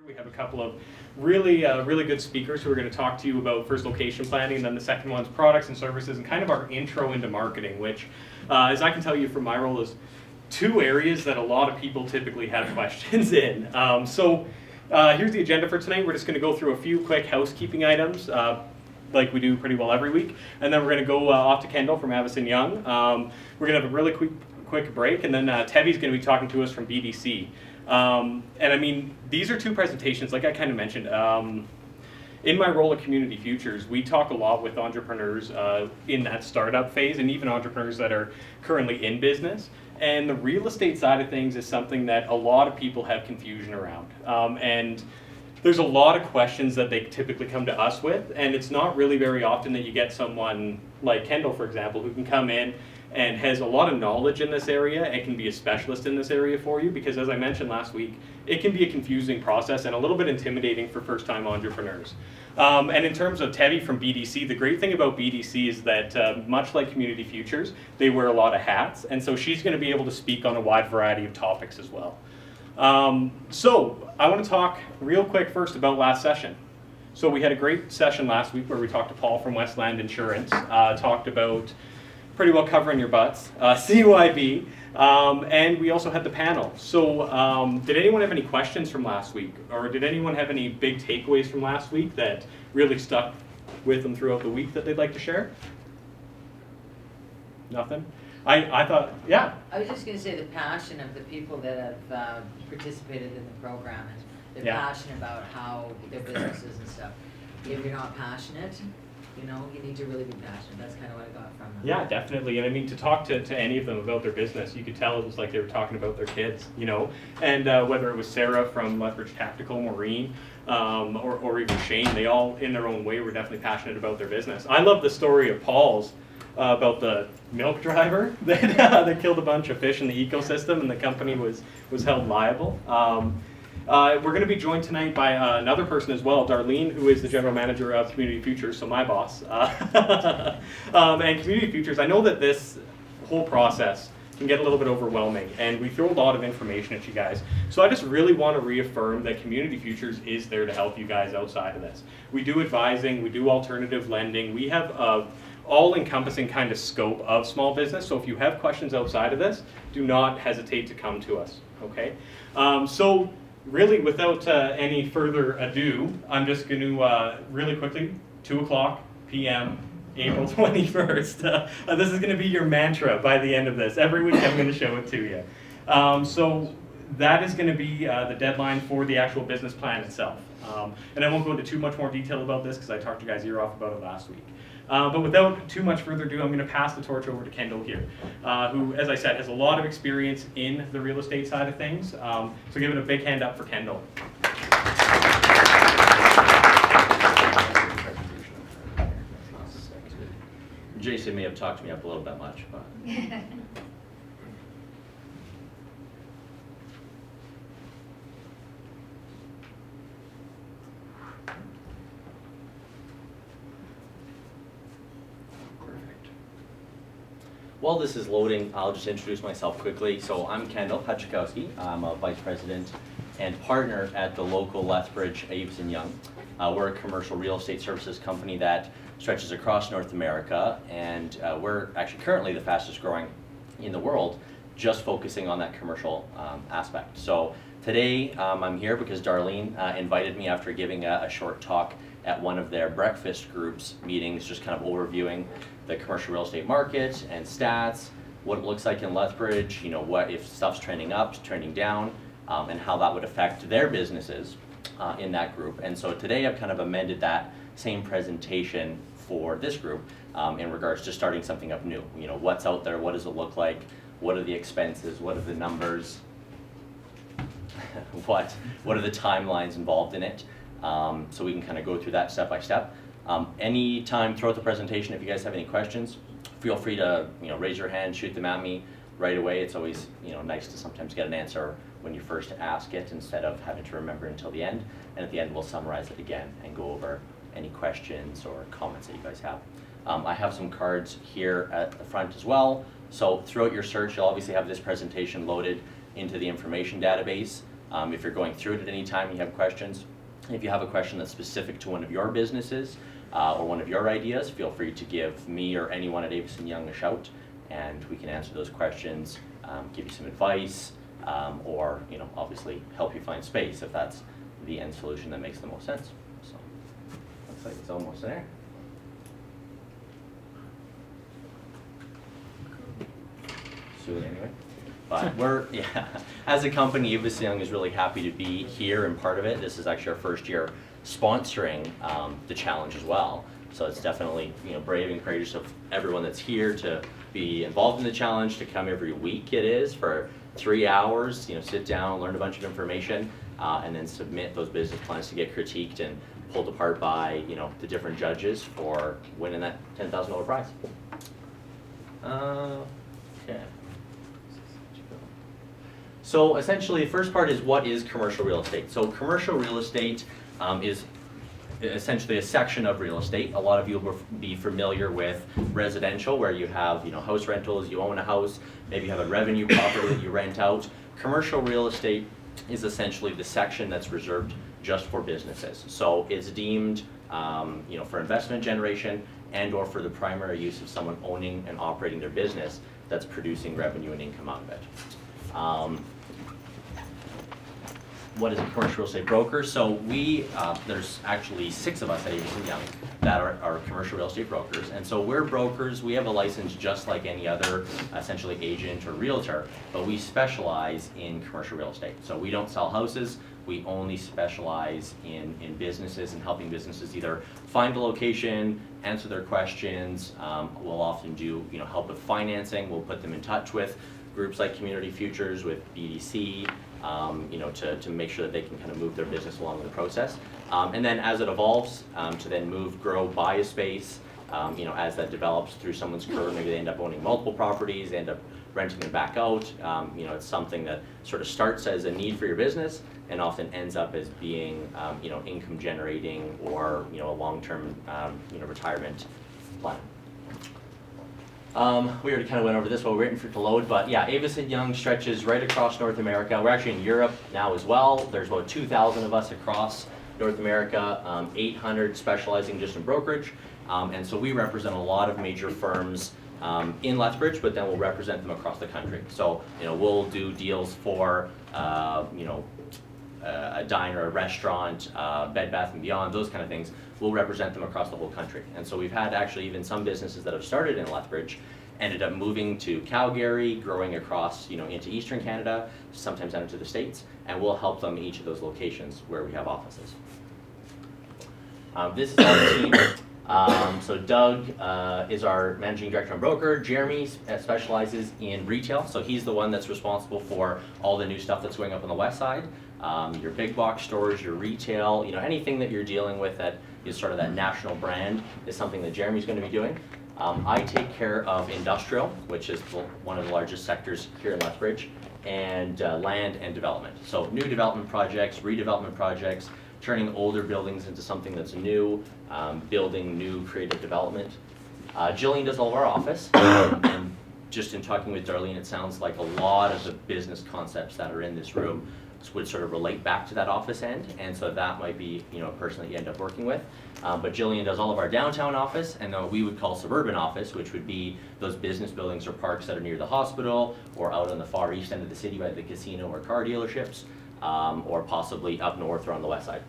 We have a couple of really good speakers who are going to talk to you about first location planning, and then the second one's products and services, and kind of our intro into marketing, which, as I can tell you from my role, is two areas that a lot of people typically have questions in. Here's the agenda for tonight. We're just going to go through a few quick housekeeping items, like we do pretty well every week, and then we're going to go off to Kendall from Avison Young. We're going to have a really quick break, and then Tevi's going to be talking to us from BDC. And I mean, these are two presentations, like I kind of mentioned. In my role at Community Futures, we talk a lot with entrepreneurs in that startup phase, and even entrepreneurs that are currently in business. And the real estate side of things is something that a lot of people have confusion around. And there's a lot of questions that they typically come to us with, and it's not really very often that you get someone like Kendall, for example, who can come in and has a lot of knowledge in this area and can be a specialist in this area for you, because as I mentioned last week, it can be a confusing process and a little bit intimidating for first-time entrepreneurs. And in terms of Tevi from BDC, the great thing about BDC is that much like Community Futures, they wear a lot of hats, and so she's going to be able to speak on a wide variety of topics as well. So I want to talk real quick first about last session. So we had a great session last week where we talked to Paul from Westland Insurance, talked about pretty well covering your butts, CYB, and we also had the panel. So did anyone have any questions from last week? Or did anyone have any big takeaways from last week that really stuck with them throughout the week that they'd like to share? Nothing? I thought, yeah. I was just going to say the passion of the people that have participated in the program, and they're passionate about how their businesses and stuff. If you're not passionate, you know, you need to really be passionate. That's kind of what I got from them. Yeah, definitely. And I mean, to talk to any of them about their business, you could tell it was like they were talking about their kids, you know. And whether it was Sarah from Lethbridge Tactical, Maureen, or even Shane, they all, in their own way, were definitely passionate about their business. I love the story of Paul's about the milk driver that killed a bunch of fish in the ecosystem, and the company was held liable. We're going to be joined tonight by another person as well, Darlene, who is the general manager of Community Futures, so my boss. And Community Futures, I know that this whole process can get a little bit overwhelming, and we throw a lot of information at you guys. So I just really want to reaffirm that Community Futures is there to help you guys outside of this. We do advising, we do alternative lending, we have all-encompassing kind of scope of small business. So if you have questions outside of this, do not hesitate to come to us, okay? So really, without any further ado, I'm just going to really quickly, 2:00 p.m., April 21st. This is going to be your mantra by the end of this. Every week I'm going to show it to you. So that is going to be the deadline for the actual business plan itself. And I won't go into too much more detail about this because I talked you guys' ear off about it last week. But without too much further ado, I'm going to pass the torch over to Kendall here, who, as I said, has a lot of experience in the real estate side of things. So give it a big hand up for Kendall. Jason may have talked me up a little bit much, but. While this is loading, I'll just introduce myself quickly. So I'm Kendall Hutchikowski. I'm a vice president and partner at the local Lethbridge Avison Young. We're a commercial real estate services company that stretches across North America, and we're actually currently the fastest growing in the world, just focusing on that commercial aspect. So today I'm here because Darlene invited me after giving a short talk at one of their breakfast groups meetings, just kind of overviewing the commercial real estate market and stats, what it looks like in Lethbridge, you know, what if stuff's trending up, trending down, and how that would affect their businesses in that group. And so today I've kind of amended that same presentation for this group in regards to starting something up new. You know, what's out there, what does it look like, what are the expenses, what are the numbers, what are the timelines involved in it, so we can kind of go through that step by step. Any time throughout the presentation, if you guys have any questions, feel free to raise your hand, shoot them at me right away. It's always nice to sometimes get an answer when you first ask it instead of having to remember until the end. And at the end, we'll summarize it again and go over any questions or comments that you guys have. I have some cards here at the front as well. So throughout your search, you'll obviously have this presentation loaded into the information database. If you're going through it at any time and you have questions, if you have a question that's specific to one of your businesses or one of your ideas, feel free to give me or anyone at Avison Young a shout, and we can answer those questions, give you some advice, or obviously help you find space if that's the end solution that makes the most sense. So looks like it's almost there. Soon anyway. But we're, as a company, Avison Young is really happy to be here and part of it. This is actually our first year sponsoring the challenge as well. So it's definitely brave and courageous of everyone that's here to be involved in the challenge, to come every week. It is for 3 hours, sit down, learn a bunch of information, and then submit those business plans to get critiqued and pulled apart by the different judges for winning that $10,000 prize. Okay. So essentially, the first part is, what is commercial real estate? So commercial real estate is essentially a section of real estate. A lot of you will be familiar with residential, where you have house rentals, you own a house, maybe you have a revenue property that you rent out. Commercial real estate is essentially the section that's reserved just for businesses. So it's deemed for investment generation and or for the primary use of someone owning and operating their business that's producing revenue and income out of it. What is a commercial real estate broker? So there's actually 6 of us at Avison Young that are commercial real estate brokers. And so we're brokers. We have a license just like any other essentially agent or realtor, but we specialize in commercial real estate. So we don't sell houses. We only specialize in businesses and helping businesses either find a location, answer their questions. We'll often do help with financing. We'll put them in touch with groups like Community Futures, with BDC, to make sure that they can kind of move their business along the process. And then as it evolves, to then move, grow, buy a space, as that develops through someone's career, maybe they end up owning multiple properties, they end up renting them back out. It's something that sort of starts as a need for your business and often ends up as being, income generating or, a long-term, retirement plan. We already kind of went over this while we were waiting for it to load, but yeah, Avison Young stretches right across North America. We're actually in Europe now as well. There's about 2,000 of us across North America, 800 specializing just in brokerage. And so we represent a lot of major firms in Lethbridge, but then we'll represent them across the country. So, we'll do deals for, a diner, a restaurant, Bed Bath & Beyond, those kind of things. We'll represent them across the whole country. And so we've had actually even some businesses that have started in Lethbridge, ended up moving to Calgary, growing across, into Eastern Canada, sometimes out into the States, and we'll help them in each of those locations where we have offices. This is our team. So Doug is our managing director and broker. Jeremy specializes in retail, so he's the one that's responsible for all the new stuff that's going up on the west side. Your big box stores, your retail, anything that you're dealing with that is sort of that national brand is something that Jeremy's going to be doing. I take care of industrial, which is one of the largest sectors here in Lethbridge, and land and development. So new development projects, redevelopment projects, turning older buildings into something that's new, building new creative development. Jillian does all of our office, and just in talking with Darlene, it sounds like a lot of the business concepts that are in this room would sort of relate back to that office end, and so that might be a person that you end up working with. But Jillian does all of our downtown office, and we would call suburban office, which would be those business buildings or parks that are near the hospital, or out on the far east end of the city by the casino or car dealerships, or possibly up north or on the west side.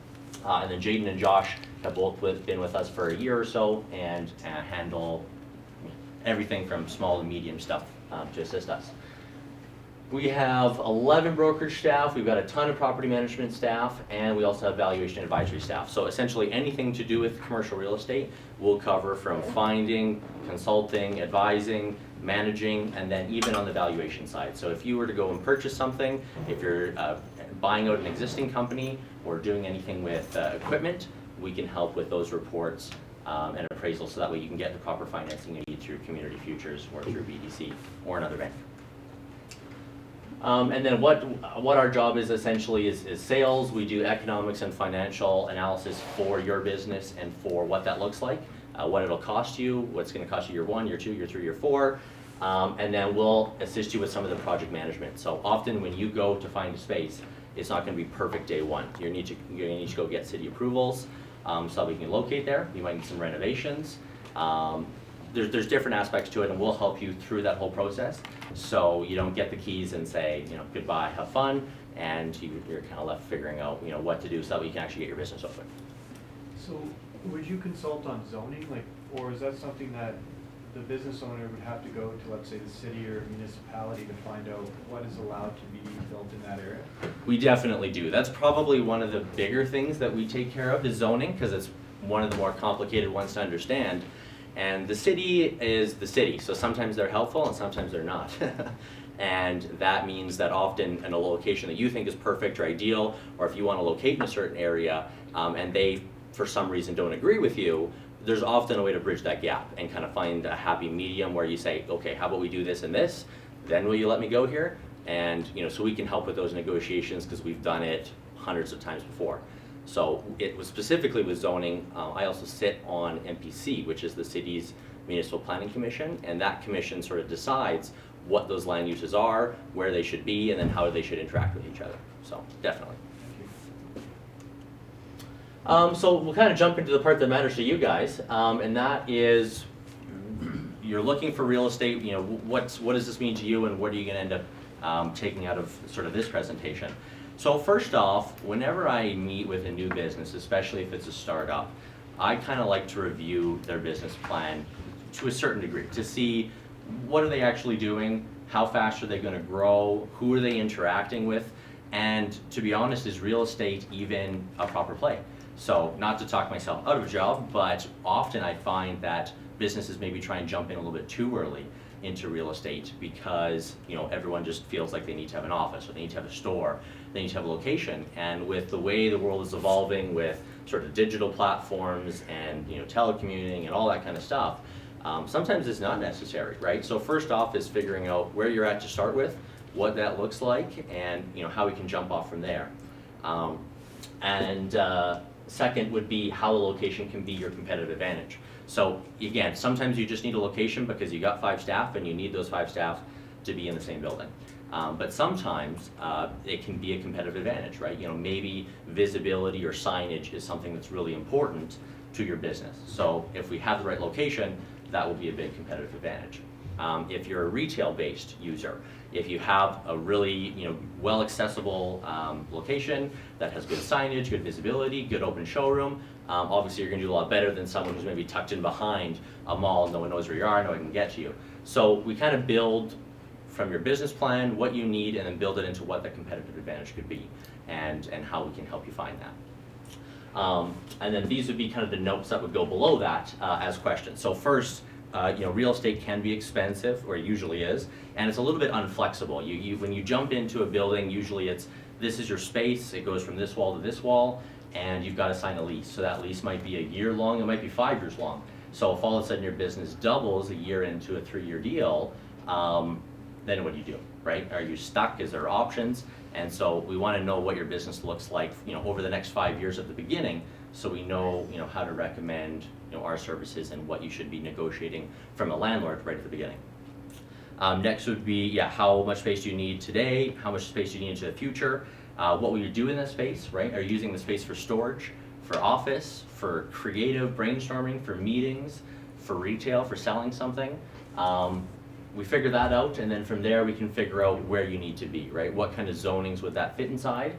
And then Jaden and Josh have both been with us for a year or so and handle everything from small to medium stuff to assist us. We have 11 brokerage staff, we've got a ton of property management staff, and we also have valuation advisory staff. So essentially anything to do with commercial real estate we'll cover, from finding, consulting, advising, managing, and then even on the valuation side. So if you were to go and purchase something, if you're buying out an existing company or doing anything with equipment, we can help with those reports and appraisals, so that way you can get the proper financing you need through Community Futures or through BDC or another bank. And then what our job is essentially is sales. We do economics and financial analysis for your business and for what that looks like, what it'll cost you, what's going to cost you year 1, year 2, year 3, year 4. And then we'll assist you with some of the project management. So often when you go to find a space, it's not gonna be perfect day one. You're gonna need to go get city approvals, so that we can locate there. You might need some renovations. There's different aspects to it, and we'll help you through that whole process. So you don't get the keys and say, goodbye, have fun, and you're kind of left figuring out, what to do so that we can actually get your business open. So would you consult on zoning, or is that something that the business owner would have to go to, let's say, the city or municipality to find out what is allowed to be built in that area? We definitely do. That's probably one of the bigger things that we take care of is zoning, because it's one of the more complicated ones to understand. And the city is the city, so sometimes they're helpful and sometimes they're not. And that means that often in a location that you think is perfect or ideal, or if you want to locate in a certain area, and they for some reason don't agree with you, there's often a way to bridge that gap and kind of find a happy medium where you say, okay, how about we do this and this, then will you let me go here? And so we can help with those negotiations because we've done it hundreds of times before. So it was specifically with zoning. I also sit on MPC, which is the city's municipal planning commission, and that commission sort of decides what those land uses are, where they should be, and then how they should interact with each other. So definitely. So we'll kind of jump into the part that matters to you guys, and that is you're looking for real estate. What does this mean to you, and what are you going to end up taking out of sort of this presentation? So first off, whenever I meet with a new business, especially if it's a startup, I kind of like to review their business plan to a certain degree to see what are they actually doing, how fast are they going to grow, who are they interacting with, and to be honest, is real estate even a proper play? So not to talk myself out of a job, but often I find that businesses maybe try and jump in a little bit too early into real estate because everyone just feels like they need to have an office or they need to have a store, they need to have a location. And with the way the world is evolving with sort of digital platforms and telecommuting and all that kind of stuff, sometimes it's not necessary, right? So first off is figuring out where you're at to start with, what that looks like, and how we can jump off from there. Second would be how a location can be your competitive advantage. So again, sometimes you just need a location because you got 5 staff and you need those 5 staff to be in the same building. But sometimes it can be a competitive advantage, right? Maybe visibility or signage is something that's really important to your business. So if we have the right location, that will be a big competitive advantage. If you're a retail-based user, if you have a really well accessible location that has good signage, good visibility, good open showroom, obviously you're going to do a lot better than someone who's maybe tucked in behind a mall, no one knows where you are, no one can get to you. So we kind of build from your business plan what you need and then build it into what the competitive advantage could be and how we can help you find that. And then these would be kind of the notes that would go below that as questions. So first, real estate can be expensive, or usually is, and it's a little bit unflexible. When you jump into a building, usually this is your space, it goes from this wall to this wall, and you've got to sign a lease. So that lease might be a year long, it might be 5 years long. So if all of a sudden your business doubles a year into a 3-year deal, then what do you do, right? Are you stuck? Is there options? And so we want to know what your business looks like, over the next 5 years at the beginning, so we know, how to recommend, our services and what you should be negotiating from a landlord right at the beginning. Next would be, how much space do you need today? How much space do you need into the future? What will you do in that space, right? Are you using the space for storage, for office, for creative brainstorming, for meetings, for retail, for selling something? We figure that out, and then from there we can figure out where you need to be, right? What kind of zonings would that fit inside?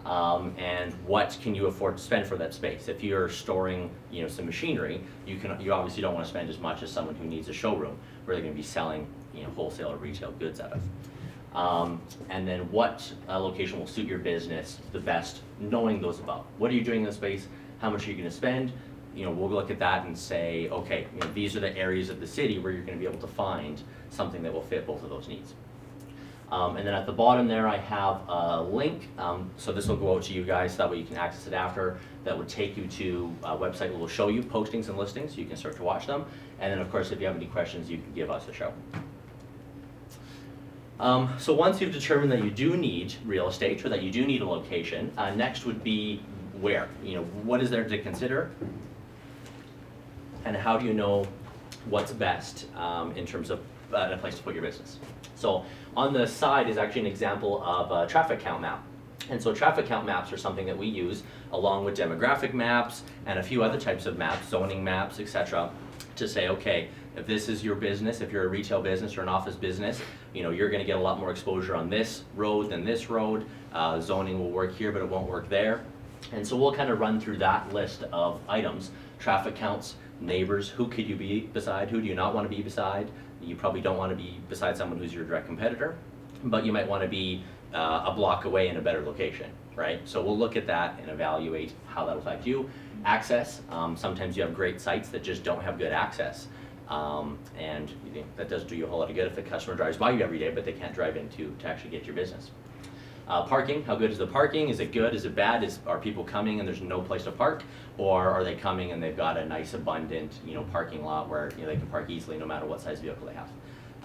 And what can you afford to spend for that space? If you're storing, some machinery, you obviously don't want to spend as much as someone who needs a showroom where they're going to be selling, wholesale or retail goods out of. And then what location will suit your business the best, knowing those above. What are you doing in the space? How much are you going to spend? We'll look at that and say, okay, these are the areas of the city where you're going to be able to find something that will fit both of those needs. And then at the bottom there I have a link, so this will go out to you guys, so that way you can access it after. That would take you to a website that will show you postings and listings, so you can start to watch them. And then of course if you have any questions, you can give us a show. So once you've determined that you do need real estate, or that you do need a location, next would be where? What is there to consider? And how do you know what's best in terms of and a place to put your business. So on the side is actually an example of a traffic count map. And so traffic count maps are something that we use along with demographic maps and a few other types of maps, zoning maps, etc., to say, okay, if this is your business, if you're a retail business or an office business, you know, you're going to get a lot more exposure on this road than this road. Zoning will work here, but it won't work there. And so we'll kind of run through that list of items, traffic counts, neighbors, who could you be beside, who do you not want to be beside. You probably don't want to be beside someone who's your direct competitor, but you might want to be a block away in a better location, right? So we'll look at that and evaluate how that'll affect you. Access, sometimes you have great sites that just don't have good access. And you know, that doesn't do you a whole lot of good if the customer drives by you every day, but they can't drive in to actually get your business. Parking, how good is the parking? Is it good? Is it bad? Are people coming and there's no place to park? Or are they coming and they've got a nice abundant, you know, parking lot where, you know, they can park easily no matter what size vehicle they have?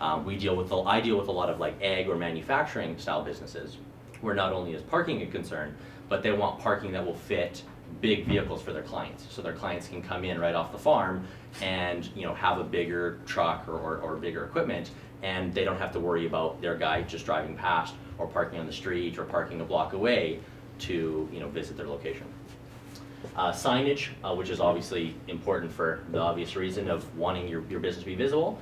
I deal with a lot of like ag or manufacturing style businesses where not only is parking a concern, but they want parking that will fit big vehicles for their clients. So their clients can come in right off the farm and, you know, have a bigger truck or bigger equipment, and they don't have to worry about their guy just driving past or parking on the street or parking a block away to, you know, visit their location. Signage, which is obviously important for the obvious reason of wanting your business to be visible.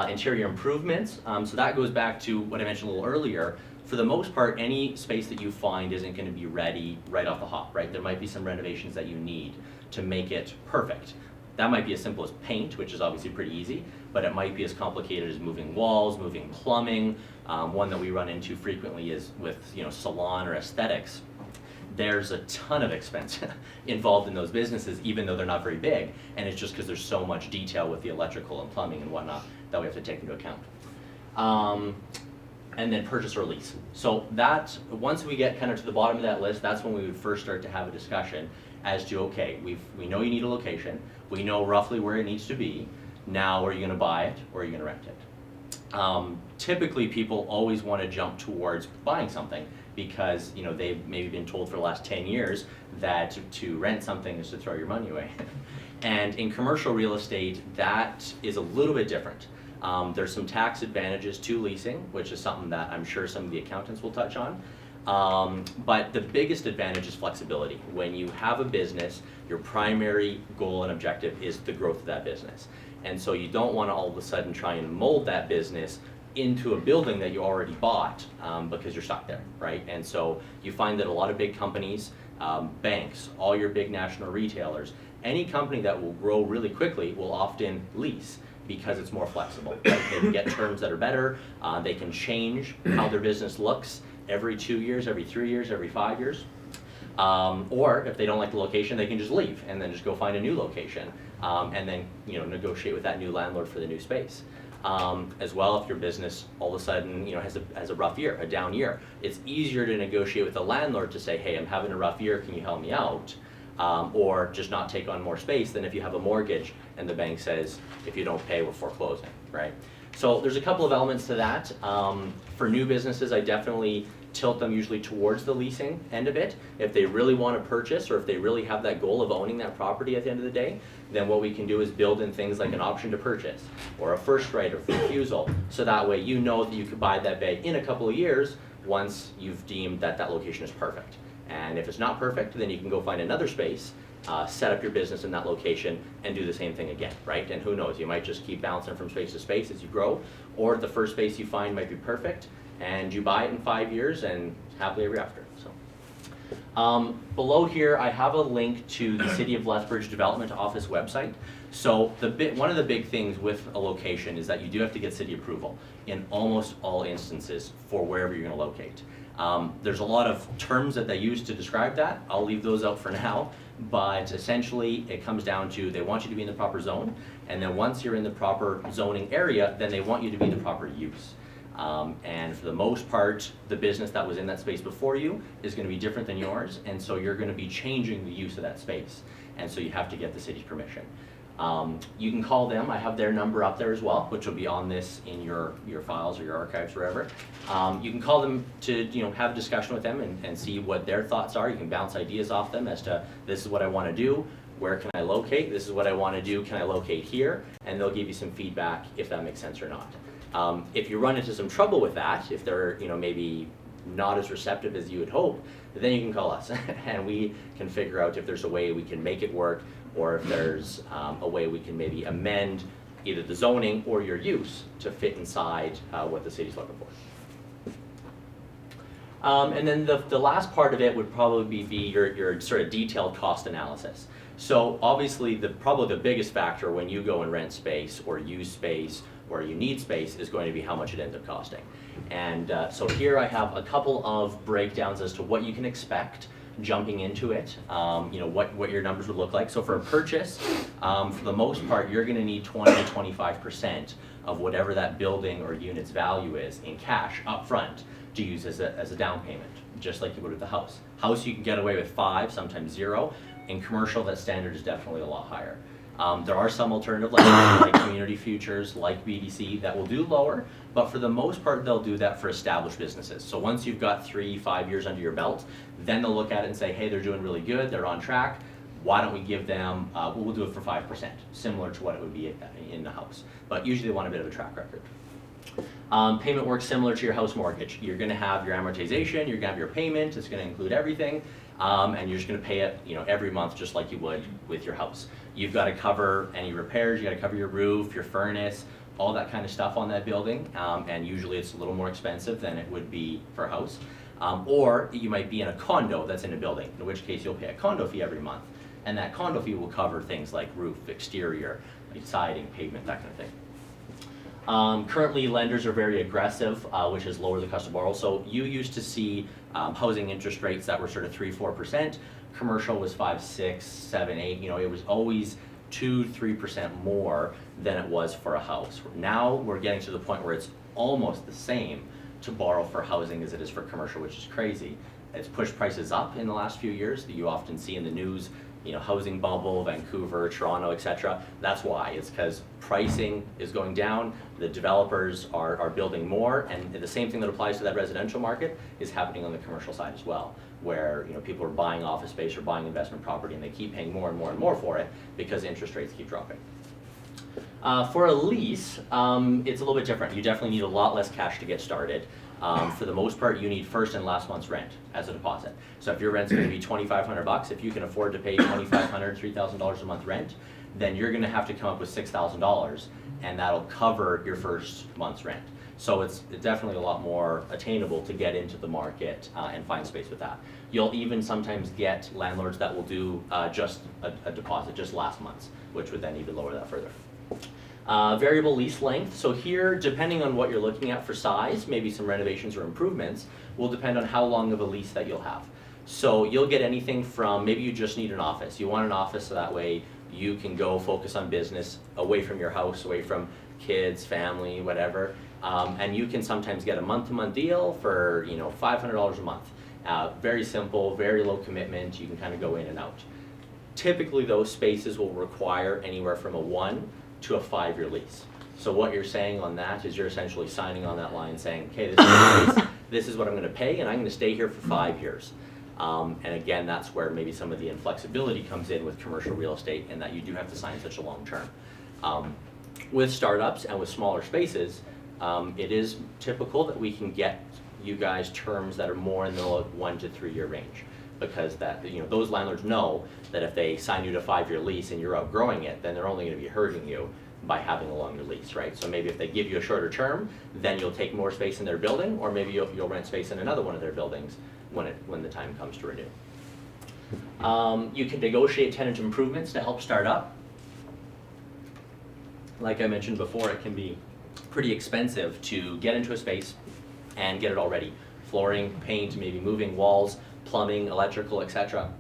Interior improvements, so that goes back to what I mentioned a little earlier. For the most part, any space that you find isn't going to be ready right off the hop, right? There might be some renovations that you need to make it perfect. That might be as simple as paint, which is obviously pretty easy, but it might be as complicated as moving walls, moving plumbing. One that we run into frequently is with, you know, salon or aesthetics. There's a ton of expense involved in those businesses, even though they're not very big, and it's just because there's so much detail with the electrical and plumbing and whatnot that we have to take into account. And then purchase or lease. So that, once we get kind of to the bottom of that list, that's when we would first start to have a discussion as to, okay, we know you need a location, we know roughly where it needs to be, now are you gonna buy it or are you gonna rent it? Typically people always wanna jump towards buying something because, you know, they've maybe been told for the last 10 years that to rent something is to throw your money away. And in commercial real estate, that is a little bit different. There's some tax advantages to leasing, which is something that I'm sure some of the accountants will touch on. But the biggest advantage is flexibility. When you have a business, your primary goal and objective is the growth of that business. And so you don't want to all of a sudden try and mold that business into a building that you already bought because you're stuck there, right? And so you find that a lot of big companies, banks, all your big national retailers, any company that will grow really quickly will often lease because it's more flexible. Right? They can get terms that are better, they can change how their business looks every 2 years, every 3 years, every 5 years. Or if they don't like the location, they can just leave and then just go find a new location and then, you know, negotiate with that new landlord for the new space. As well, if your business all of a sudden, you know, has a rough year, a down year, it's easier to negotiate with the landlord to say, hey, I'm having a rough year, can you help me out? Or just not take on more space than if you have a mortgage and the bank says, if you don't pay, we're foreclosing, right? So there's a couple of elements to that. For new businesses, I definitely tilt them usually towards the leasing end of it. If they really want to purchase or if they really have that goal of owning that property at the end of the day, then what we can do is build in things like an option to purchase or a first right of refusal. So that way you know that you could buy that bay in a couple of years once you've deemed that that location is perfect. And if it's not perfect, then you can go find another space, set up your business in that location, and do the same thing again, right? And who knows, you might just keep bouncing from space to space as you grow, or the first space you find might be perfect, and you buy it in 5 years, and happily ever after. So, below here, I have a link to the City of Lethbridge Development Office website. So one of the big things with a location is that you do have to get city approval in almost all instances for wherever you're going to locate. There's a lot of terms that they use to describe that. I'll leave those out for now, but essentially it comes down to they want you to be in the proper zone, and then once you're in the proper zoning area, then they want you to be the proper use. And for the most part, the business that was in that space before you is going to be different than yours, and so you're going to be changing the use of that space, and so you have to get the city's permission. You can call them. I have their number up there as well, which will be on this in your files or your archives, wherever. You can call them to have a discussion with them and see what their thoughts are. You can bounce ideas off them as to this is what I want to do, where can I locate, this is what I want to do, can I locate here, and they'll give you some feedback if that makes sense or not. If you run into some trouble with that, if they're maybe not as receptive as you would hope, then you can call us and we can figure out if there's a way we can make it work, or if there's a way we can maybe amend either the zoning or your use to fit inside what the city's looking for. And then the last part of it would probably be your sort of detailed cost analysis. So obviously probably the biggest factor when you go and rent space or use space or you need space is going to be how much it ends up costing. And so here I have a couple of breakdowns as to what you can expect jumping into it, what your numbers would look like. So for a purchase, for the most part, you're gonna need 20 to 25% of whatever that building or unit's value is in cash up front to use as a down payment, just like you would with the house. House, you can get away with 5, sometimes 0. In commercial, that standard is definitely a lot higher. There are some alternative like Community Futures, like BDC, that will do lower, but for the most part, they'll do that for established businesses. So once you've got 3-5 years under your belt, then they'll look at it and say, hey, they're doing really good, they're on track, why don't we give them, we'll do it for 5%, similar to what it would be in the house. But usually they want a bit of a track record. Payment works similar to your house mortgage. You're gonna have your amortization, you're gonna have your payment, it's gonna include everything, and you're just gonna pay it every month just like you would with your house. You've gotta cover any repairs, you gotta cover your roof, your furnace, all that kind of stuff on that building, and usually it's a little more expensive than it would be for a house. Or you might be in a condo that's in a building, in which case you'll pay a condo fee every month, and that condo fee will cover things like roof, exterior, like siding, pavement, that kind of thing. Currently, lenders are very aggressive, which has lowered the cost to borrow. So you used to see housing interest rates that were sort of 3-4%. Commercial was 5, 6, 7, 8. It was always 2-3% more than it was for a house. Now we're getting to the point where it's almost the same to borrow for housing as it is for commercial, which is crazy. It's pushed prices up in the last few years that you often see in the news. Housing bubble, Vancouver, Toronto, etc. That's why. It's because pricing is going down, the developers are building more, and the same thing that applies to that residential market is happening on the commercial side as well, where people are buying office space or buying investment property and they keep paying more and more and more for it because interest rates keep dropping. For a lease, it's a little bit different. You definitely need a lot less cash to get started. For the most part, you need first and last month's rent as a deposit. So if your rent's going to be $2,500, if you can afford to pay $2,500, $3,000 a month rent, then you're going to have to come up with $6,000, and that'll cover your first month's rent. So it's definitely a lot more attainable to get into the market and find space with that. You'll even sometimes get landlords that will do just a deposit, just last month's, which would then even lower that further. Variable lease length. So here, depending on what you're looking at for size, maybe some renovations or improvements, will depend on how long of a lease that you'll have. So you'll get anything from, maybe you just need an office. You want an office so that way you can go focus on business away from your house, away from kids, family, whatever. And you can sometimes get a month-to-month deal for $500 a month. Very simple, very low commitment. You can kind of go in and out. Typically, those spaces will require anywhere from a 1 to a 5-year lease. So what you're saying on that is you're essentially signing on that line saying, okay, this is what I'm going to pay, and I'm going to stay here for 5 years. And again, that's where maybe some of the inflexibility comes in with commercial real estate, and that you do have to sign such a long term. With startups and with smaller spaces, it is typical that we can get you guys terms that are more in the 1 to 3 year range, because that those landlords know that if they sign you to a 5-year lease and you're outgrowing it, then they're only going to be hurting you by having a longer lease, right? So maybe if they give you a shorter term, then you'll take more space in their building, or maybe you'll rent space in another one of their buildings when the time comes to renew. You can negotiate tenant improvements to help start up. Like I mentioned before, it can be pretty expensive to get into a space and get it all ready. Flooring, paint, maybe moving walls, plumbing, electrical, etc.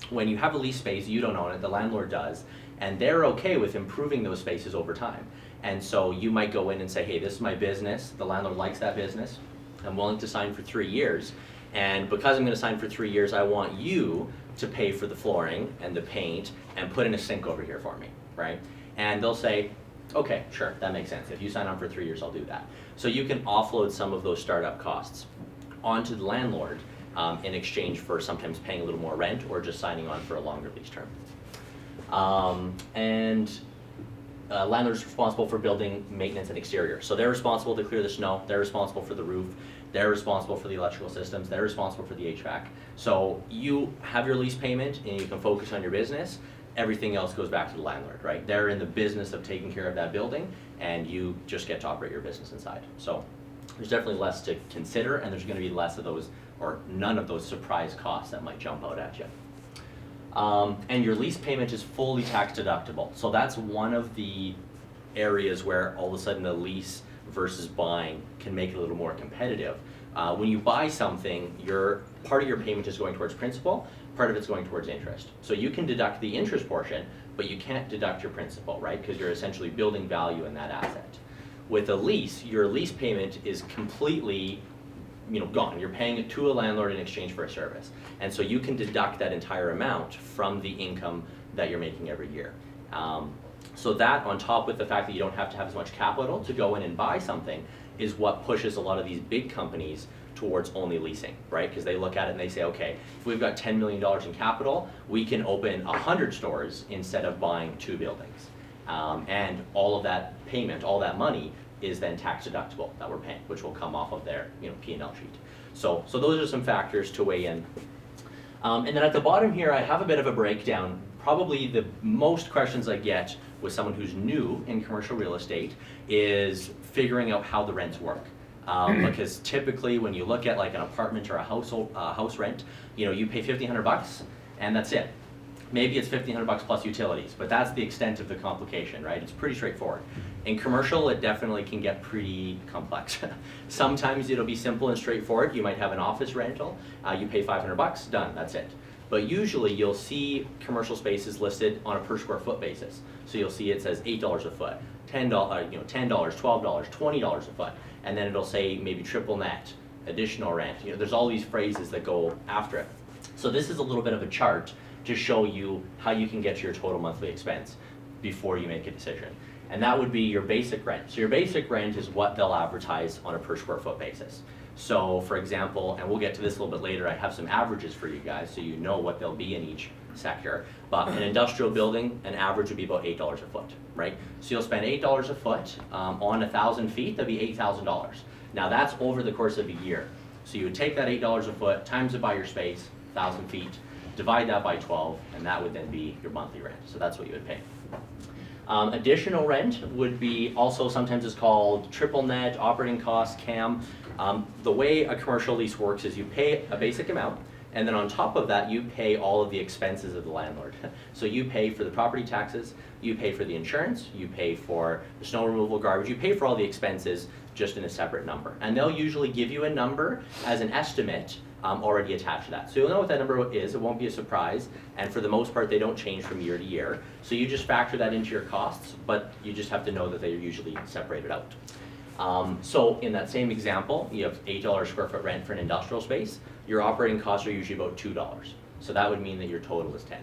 When you have a lease space, you don't own it, the landlord does, and they're okay with improving those spaces over time. And so you might go in and say, hey, this is my business, the landlord likes that business, I'm willing to sign for 3 years, and because I'm going to sign for 3 years, I want you to pay for the flooring and the paint and put in a sink over here for me, right? And they'll say, okay, sure, that makes sense. If you sign on for 3 years, I'll do that. So you can offload some of those startup costs onto the landlord in exchange for sometimes paying a little more rent or just signing on for a longer lease term. And landlord's responsible for building maintenance and exterior. So they're responsible to clear the snow, they're responsible for the roof, they're responsible for the electrical systems, they're responsible for the HVAC. So you have your lease payment and you can focus on your business. Everything else goes back to the landlord, right? They're in the business of taking care of that building and you just get to operate your business inside. So there's definitely less to consider and there's gonna be less of those, or none of those surprise costs that might jump out at you. And your lease payment is fully tax deductible. So that's one of the areas where all of a sudden a lease versus buying can make it a little more competitive. When you buy something, part of your payment is going towards principal, part of it's going towards interest. So you can deduct the interest portion, but you can't deduct your principal, right? Because you're essentially building value in that asset. With a lease, your lease payment is completely gone. You're paying it to a landlord in exchange for a service. And so you can deduct that entire amount from the income that you're making every year. So that, on top with the fact that you don't have to have as much capital to go in and buy something, is what pushes a lot of these big companies towards only leasing, right? Because they look at it and they say, okay, if we've got $10 million in capital, we can open 100 stores instead of buying 2 buildings. And all of that payment, all that money, is then tax deductible that we're paying, which will come off of their P&L sheet. So those are some factors to weigh in. And then at the bottom here, I have a bit of a breakdown. Probably the most questions I get with someone who's new in commercial real estate is figuring out how the rents work. Because typically when you look at like an apartment or a house rent, you pay $1,500 and that's it. Maybe it's $1,500 plus utilities, but that's the extent of the complication, right? It's pretty straightforward. In commercial, it definitely can get pretty complex. Sometimes it'll be simple and straightforward. You might have an office rental, you pay $500, done, that's it. But usually you'll see commercial spaces listed on a per square foot basis. So you'll see it says $8 a foot, $10, $10, $12, $20 a foot, and then it'll say maybe triple net, additional rent. There's all these phrases that go after it. So this is a little bit of a chart to show you how you can get to your total monthly expense before you make a decision. And that would be your basic rent. So your basic rent is what they'll advertise on a per square foot basis. So for example, and we'll get to this a little bit later, I have some averages for you guys so you know what they'll be in each sector. But an industrial building, an average would be about $8 a foot, right? So you'll spend $8 a foot on 1,000 feet, that'd be $8,000. Now that's over the course of a year. So you would take that $8 a foot, times it by your space, 1,000 feet, divide that by 12, and that would then be your monthly rent. So that's what you would pay. Additional rent would be also sometimes is called triple net, operating costs, CAM. The way a commercial lease works is you pay a basic amount, and then on top of that you pay all of the expenses of the landlord. So you pay for the property taxes, you pay for the insurance, you pay for the snow removal, garbage, you pay for all the expenses just in a separate number. And they'll usually give you a number as an estimate already attached to that. So you'll know what that number is, it won't be a surprise, and for the most part they don't change from year to year. So you just factor that into your costs, but you just have to know that they're usually separated out. So in that same example, you have $8 square foot rent for an industrial space, your operating costs are usually about $2. So that would mean that your total is 10.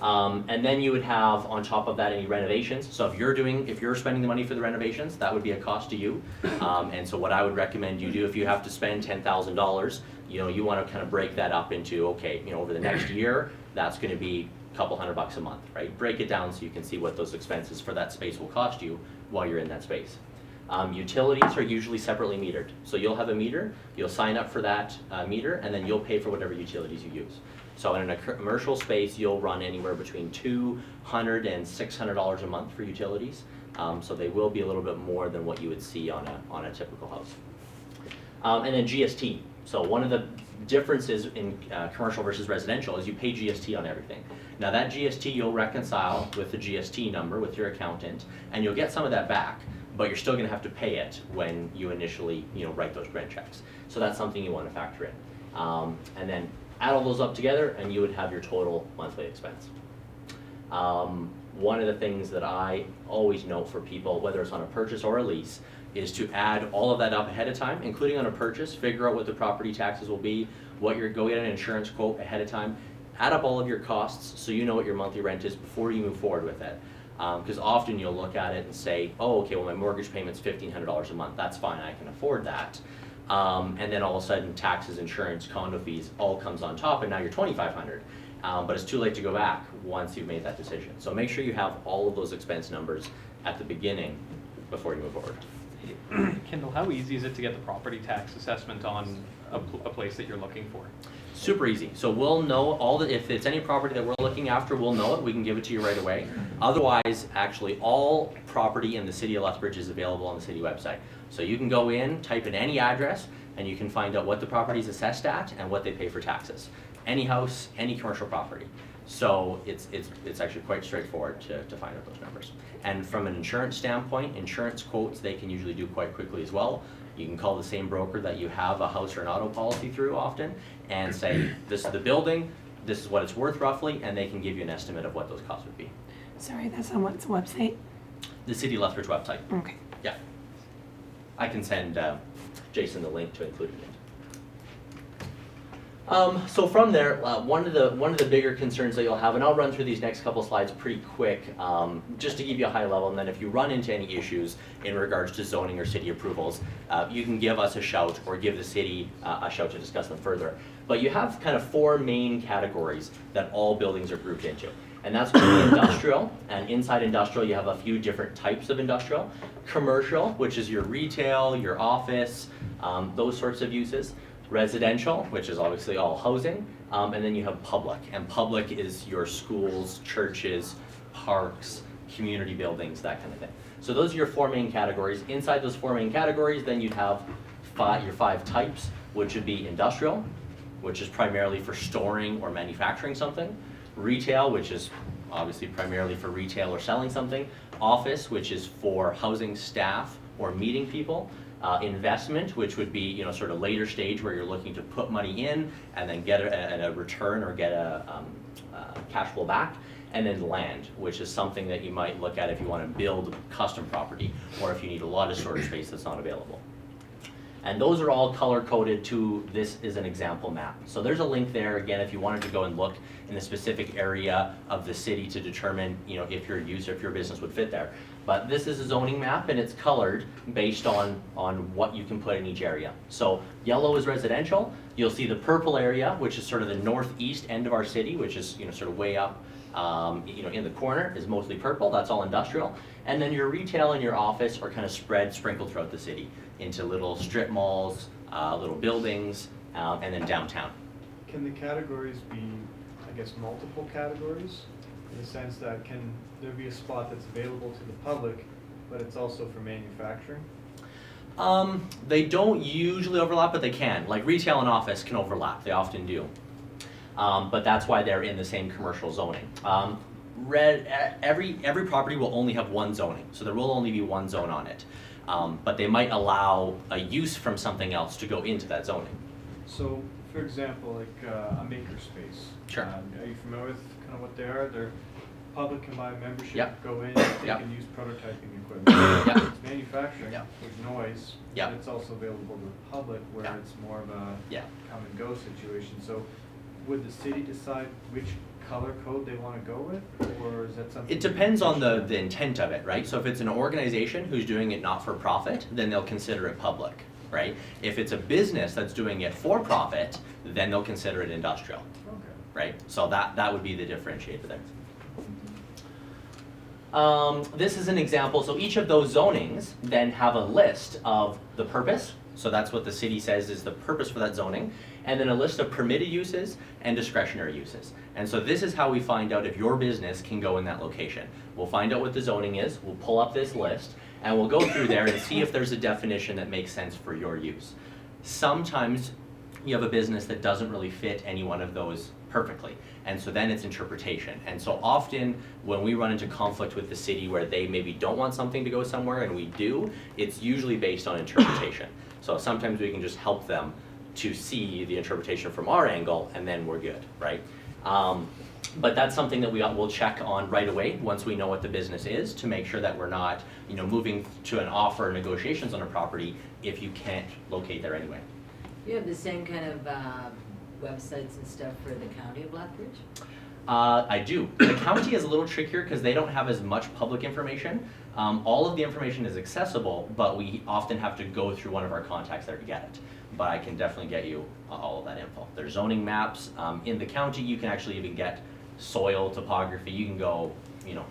And then you would have on top of that any renovations. So if you're spending the money for the renovations, that would be a cost to you. And so what I would recommend you do if you have to spend $10,000, you want to kind of break that up into, okay, over the next year, that's going to be a couple $100 a month, right? Break it down so you can see what those expenses for that space will cost you while you're in that space. Utilities are usually separately metered. So you'll have a meter, you'll sign up for that meter, and then you'll pay for whatever utilities you use. So in a commercial space, you'll run anywhere between $200 and $600 a month for utilities. So they will be a little bit more than what you would see on a typical house. And then GST. So one of the differences in commercial versus residential is you pay GST on everything. Now that GST you'll reconcile with the GST number with your accountant, and you'll get some of that back, but you're still gonna have to pay it when you initially write those grant checks. So that's something you wanna factor in. And then add all those up together and you would have your total monthly expense. One of the things that I always note for people, whether it's on a purchase or a lease, is to add all of that up ahead of time, including on a purchase, figure out what the property taxes will be, go get an insurance quote ahead of time, add up all of your costs so you know what your monthly rent is before you move forward with it. Because often you'll look at it and say, oh, okay, well my mortgage payment's $1,500 a month, that's fine, I can afford that. And then all of a sudden taxes, insurance, condo fees all comes on top and now you're $2,500. but it's too late to go back once you've made that decision. So make sure you have all of those expense numbers at the beginning before you move forward. Kendall, how easy is it to get the property tax assessment on a place that you're looking for? Super easy. So we'll know if it's any property that we're looking after, we'll know it. We can give it to you right away. Otherwise, actually, all property in the city of Lethbridge is available on the city website. So you can go in, type in any address, and you can find out what the property is assessed at and what they pay for taxes. Any house, any commercial property. So it's actually quite straightforward to find out those numbers. And from an insurance standpoint, insurance quotes they can usually do quite quickly as well. You can call the same broker that you have a house or an auto policy through often and say, this is the building, this is what it's worth roughly, and they can give you an estimate of what those costs would be. Sorry, that's on what's website? The City of Lethbridge website. Okay. Yeah. I can send Jason the link to include it in. So from there, one of the bigger concerns that you'll have, and I'll run through these next couple slides pretty quick, just to give you a high level, and then if you run into any issues in regards to zoning or city approvals, you can give us a shout or give the city a shout to discuss them further. But you have kind of 4 main categories that all buildings are grouped into. And that's going to be industrial, and inside industrial you have a few different types of industrial. Commercial, which is your retail, your office, those sorts of uses. Residential, which is obviously all housing, and then you have public. And public is your schools, churches, parks, community buildings, that kind of thing. So those are your 4 main categories. Inside those 4 main categories, then you'd have your 5 types, which would be industrial, which is primarily for storing or manufacturing something. Retail, which is obviously primarily for retail or selling something. Office, which is for housing staff or meeting people. Investment, which would be sort of later stage where you're looking to put money in and then get a return or get a cash flow back. And then land, which is something that you might look at if you want to build custom property or if you need a lot of storage space that's not available. And those are all color coded to this is an example map. So there's a link there again if you wanted to go and look in a specific area of the city to determine if your use or if your business would fit there. But this is a zoning map and it's colored based on what you can put in each area. So yellow is residential. You'll see the purple area, which is sort of the northeast end of our city, which is sort of way up in the corner, is mostly purple. That's all industrial. And then your retail and your office are kind of sprinkled throughout the city into little strip malls, little buildings, and then downtown. Can the categories be, I guess, multiple categories? In the sense that can there be a spot that's available to the public, but it's also for manufacturing? They don't usually overlap, but they can. Like retail and office can overlap, they often do. But that's why they're in the same commercial zoning. Every property will only have one zoning, so there will only be one zone on it. But they might allow a use from something else to go into that zoning. So, for example, like a makerspace. Sure. Are you familiar with kind of what they are? They're public can buy membership, Yep. go in, they Yep. can use prototyping equipment. Yep. It's manufacturing, Yep. there's noise, Yep. but it's also available to the public where Yep. it's more of a Yeah. come and go situation. So would the city decide which color code they want to go with, or is that something? It depends on the intent of it, right? So if it's an organization who's doing it not for profit, then they'll consider it public, right? If it's a business that's doing it for profit, then they'll consider it industrial, Okay. right? So that would be the differentiator there. This is an example. So each of those zonings then have a list of the purpose. So that's what the city says is the purpose for that zoning. And then a list of permitted uses and discretionary uses. And so this is how we find out if your business can go in that location. We'll find out what the zoning is, we'll pull up this list, and we'll go through there and see if there's a definition that makes sense for your use. Sometimes you have a business that doesn't really fit any one of those perfectly. And so then it's interpretation. And so often when we run into conflict with the city where they maybe don't want something to go somewhere and we do, it's usually based on interpretation. So sometimes we can just help them to see the interpretation from our angle and then we're good, right? But that's something that we'll check on right away once we know what the business is to make sure that we're not moving to an offer or negotiations on a property if you can't locate there anyway. You have the same kind of websites and stuff for the county of Lethbridge? I do. The county is a little trickier because they don't have as much public information. All of the information is accessible, but we often have to go through one of our contacts there to get it. But I can definitely get you all of that info. There's zoning maps. In the county, you can actually even get soil topography. You can go,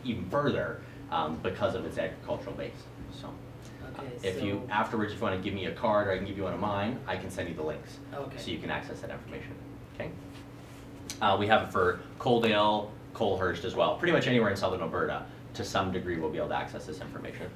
even further because of its agricultural base. So, Okay, if you afterwards, if you want to give me a card or I can give you one of mine, I can send you the links Okay. so you can access that information. Okay. We have it for Coaldale, Colehurst as well. Pretty much anywhere in southern Alberta, to some degree, we'll be able to access this information.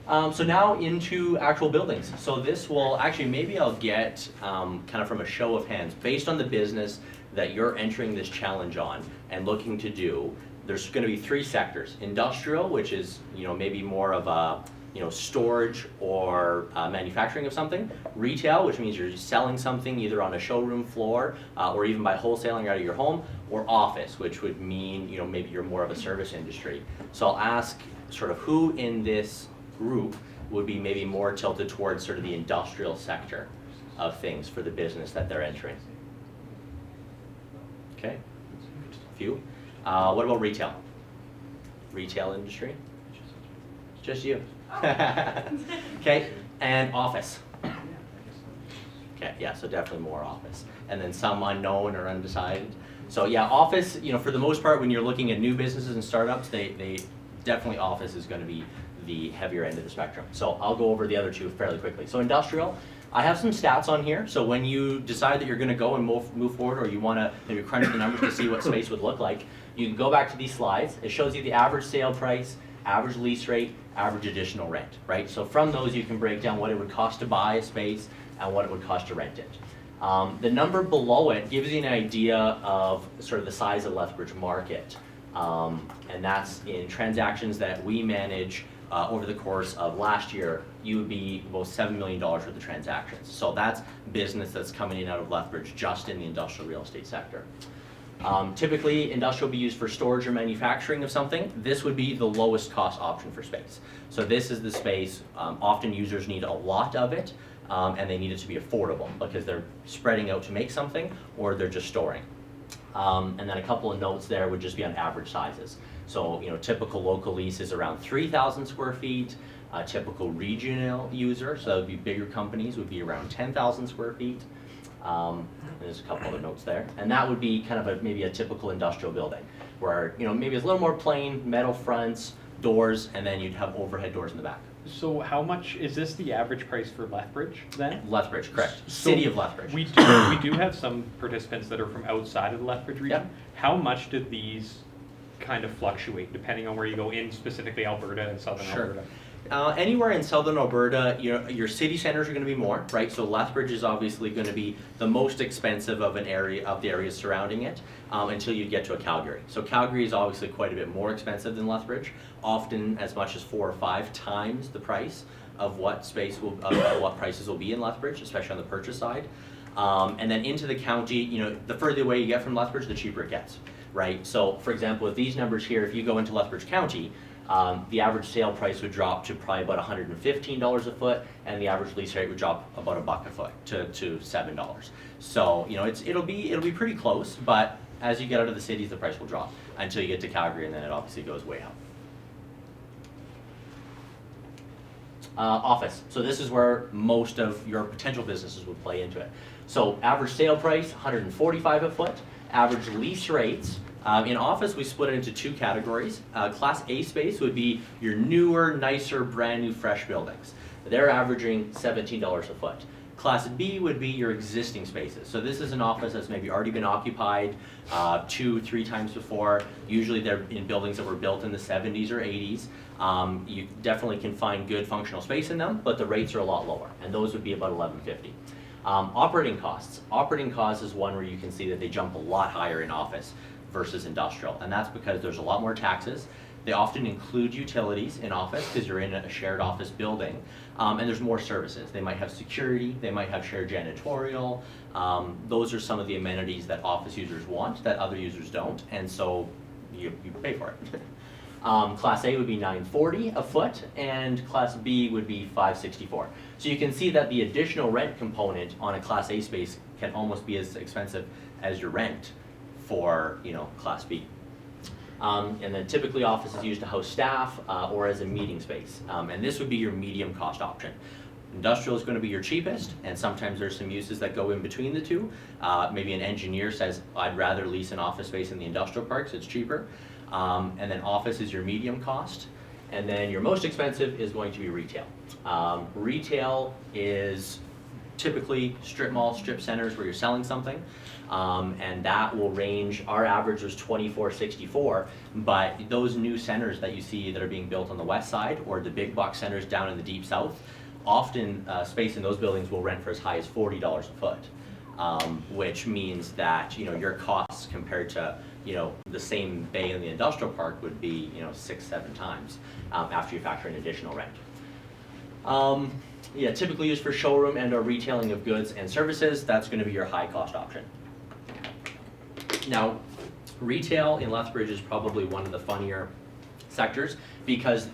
So now into actual buildings. So this will actually, maybe I'll get kind of from a show of hands, based on the business that you're entering this challenge on and looking to do. There's going to be 3 sectors: industrial, which is maybe more of a storage or manufacturing of something; retail, which means you're selling something either on a showroom floor or even by wholesaling out of your home; or office, which would mean maybe you're more of a service industry. So I'll ask sort of who in this group would be maybe more tilted towards sort of the industrial sector of things for the business that they're entering. Okay, a few. What about retail? Retail industry? Just you. Okay, and office. Okay, yeah, so definitely more office. And then some unknown or undecided. So yeah, office, for the most part, when you're looking at new businesses and startups, they definitely, office is going to be the heavier end of the spectrum. So I'll go over the other 2 fairly quickly. So industrial, I have some stats on here. So when you decide that you're going to go and move forward, or you want to maybe crunch the numbers to see what space would look like, you can go back to these slides. It shows you the average sale price, average lease rate, average additional rent, right? So from those you can break down what it would cost to buy a space and what it would cost to rent it. The number below it gives you an idea of sort of the size of Lethbridge market. And that's in transactions that we manage over the course of last year. You would be about $7 million worth of transactions. So that's business that's coming in out of Lethbridge just in the industrial real estate sector. Typically, industrial will be used for storage or manufacturing of something. This would be the lowest cost option for space. So this is the space, often users need a lot of it, and they need it to be affordable because they're spreading out to make something or they're just storing. And then a couple of notes there would just be on average sizes. So, typical local lease is around 3,000 square feet. A typical regional user, so that would be bigger companies, would be around 10,000 square feet. There's a couple other notes there. And that would be kind of maybe a typical industrial building where, maybe it's a little more plain, metal fronts, doors, and then you'd have overhead doors in the back. So how much, is this the average price for Lethbridge then? Lethbridge, correct. So City of Lethbridge. We do have some participants that are from outside of the Lethbridge region. Yep. How much do these kind of fluctuate depending on where you go in, specifically Alberta and southern Sure. Alberta? Anywhere in southern Alberta, your city centers are going to be more, right? So Lethbridge is obviously going to be the most expensive of the areas surrounding it, until you get to a Calgary. So Calgary is obviously quite a bit more expensive than Lethbridge, often as much as 4 or 5 times the price of what prices will be in Lethbridge, especially on the purchase side. And then into the county, the further away you get from Lethbridge, the cheaper it gets, right? So for example, with these numbers here, if you go into Lethbridge County, the average sale price would drop to probably about $115 a foot, and the average lease rate would drop about $1 a foot to $7. So it'll be pretty close, but as you get out of the cities, the price will drop until you get to Calgary, and then it obviously goes way up. Office. So this is where most of your potential businesses would play into it. So average sale price, $145 a foot. Average lease rates. In office, we split it into 2 categories. Class A space would be your newer, nicer, brand new, fresh buildings. They're averaging $17 a foot. Class B would be your existing spaces. So this is an office that's maybe already been occupied 2-3 times before. Usually they're in buildings that were built in the 70s or 80s. You definitely can find good functional space in them, but the rates are a lot lower, and those would be about $11.50. Operating costs. Operating costs is one where you can see that they jump a lot higher in office versus industrial, and that's because there's a lot more taxes. They often include utilities in office because you're in a shared office building, and there's more services. They might have security, they might have shared janitorial. Those are some of the amenities that office users want that other users don't, and so you pay for it. Class A would be $940 a foot, and Class B would be $564. So you can see that the additional rent component on a Class A space can almost be as expensive as your rent for, you know, Class B. And then typically office is used to house staff or as a meeting space. And this would be your medium cost option. Industrial is going to be your cheapest, and sometimes there's some uses that go in between the two. Maybe an engineer says, I'd rather lease an office space in the industrial parks, it's cheaper. And then office is your medium cost. And then your most expensive is going to be retail. Retail is typically strip malls, strip centers where you're selling something. And that will range, our average was $24.64, but those new centers that you see that are being built on the west side or the big box centers down in the deep south, often space in those buildings will rent for as high as $40 a foot, which means that, you know, your costs compared to, you know, the same bay in the industrial park would be, you know, 6-7 times after you factor in additional rent. Yeah, typically used for showroom and or retailing of goods and services. That's going to be your high cost option. Now, retail in Lethbridge is probably one of the funnier sectors because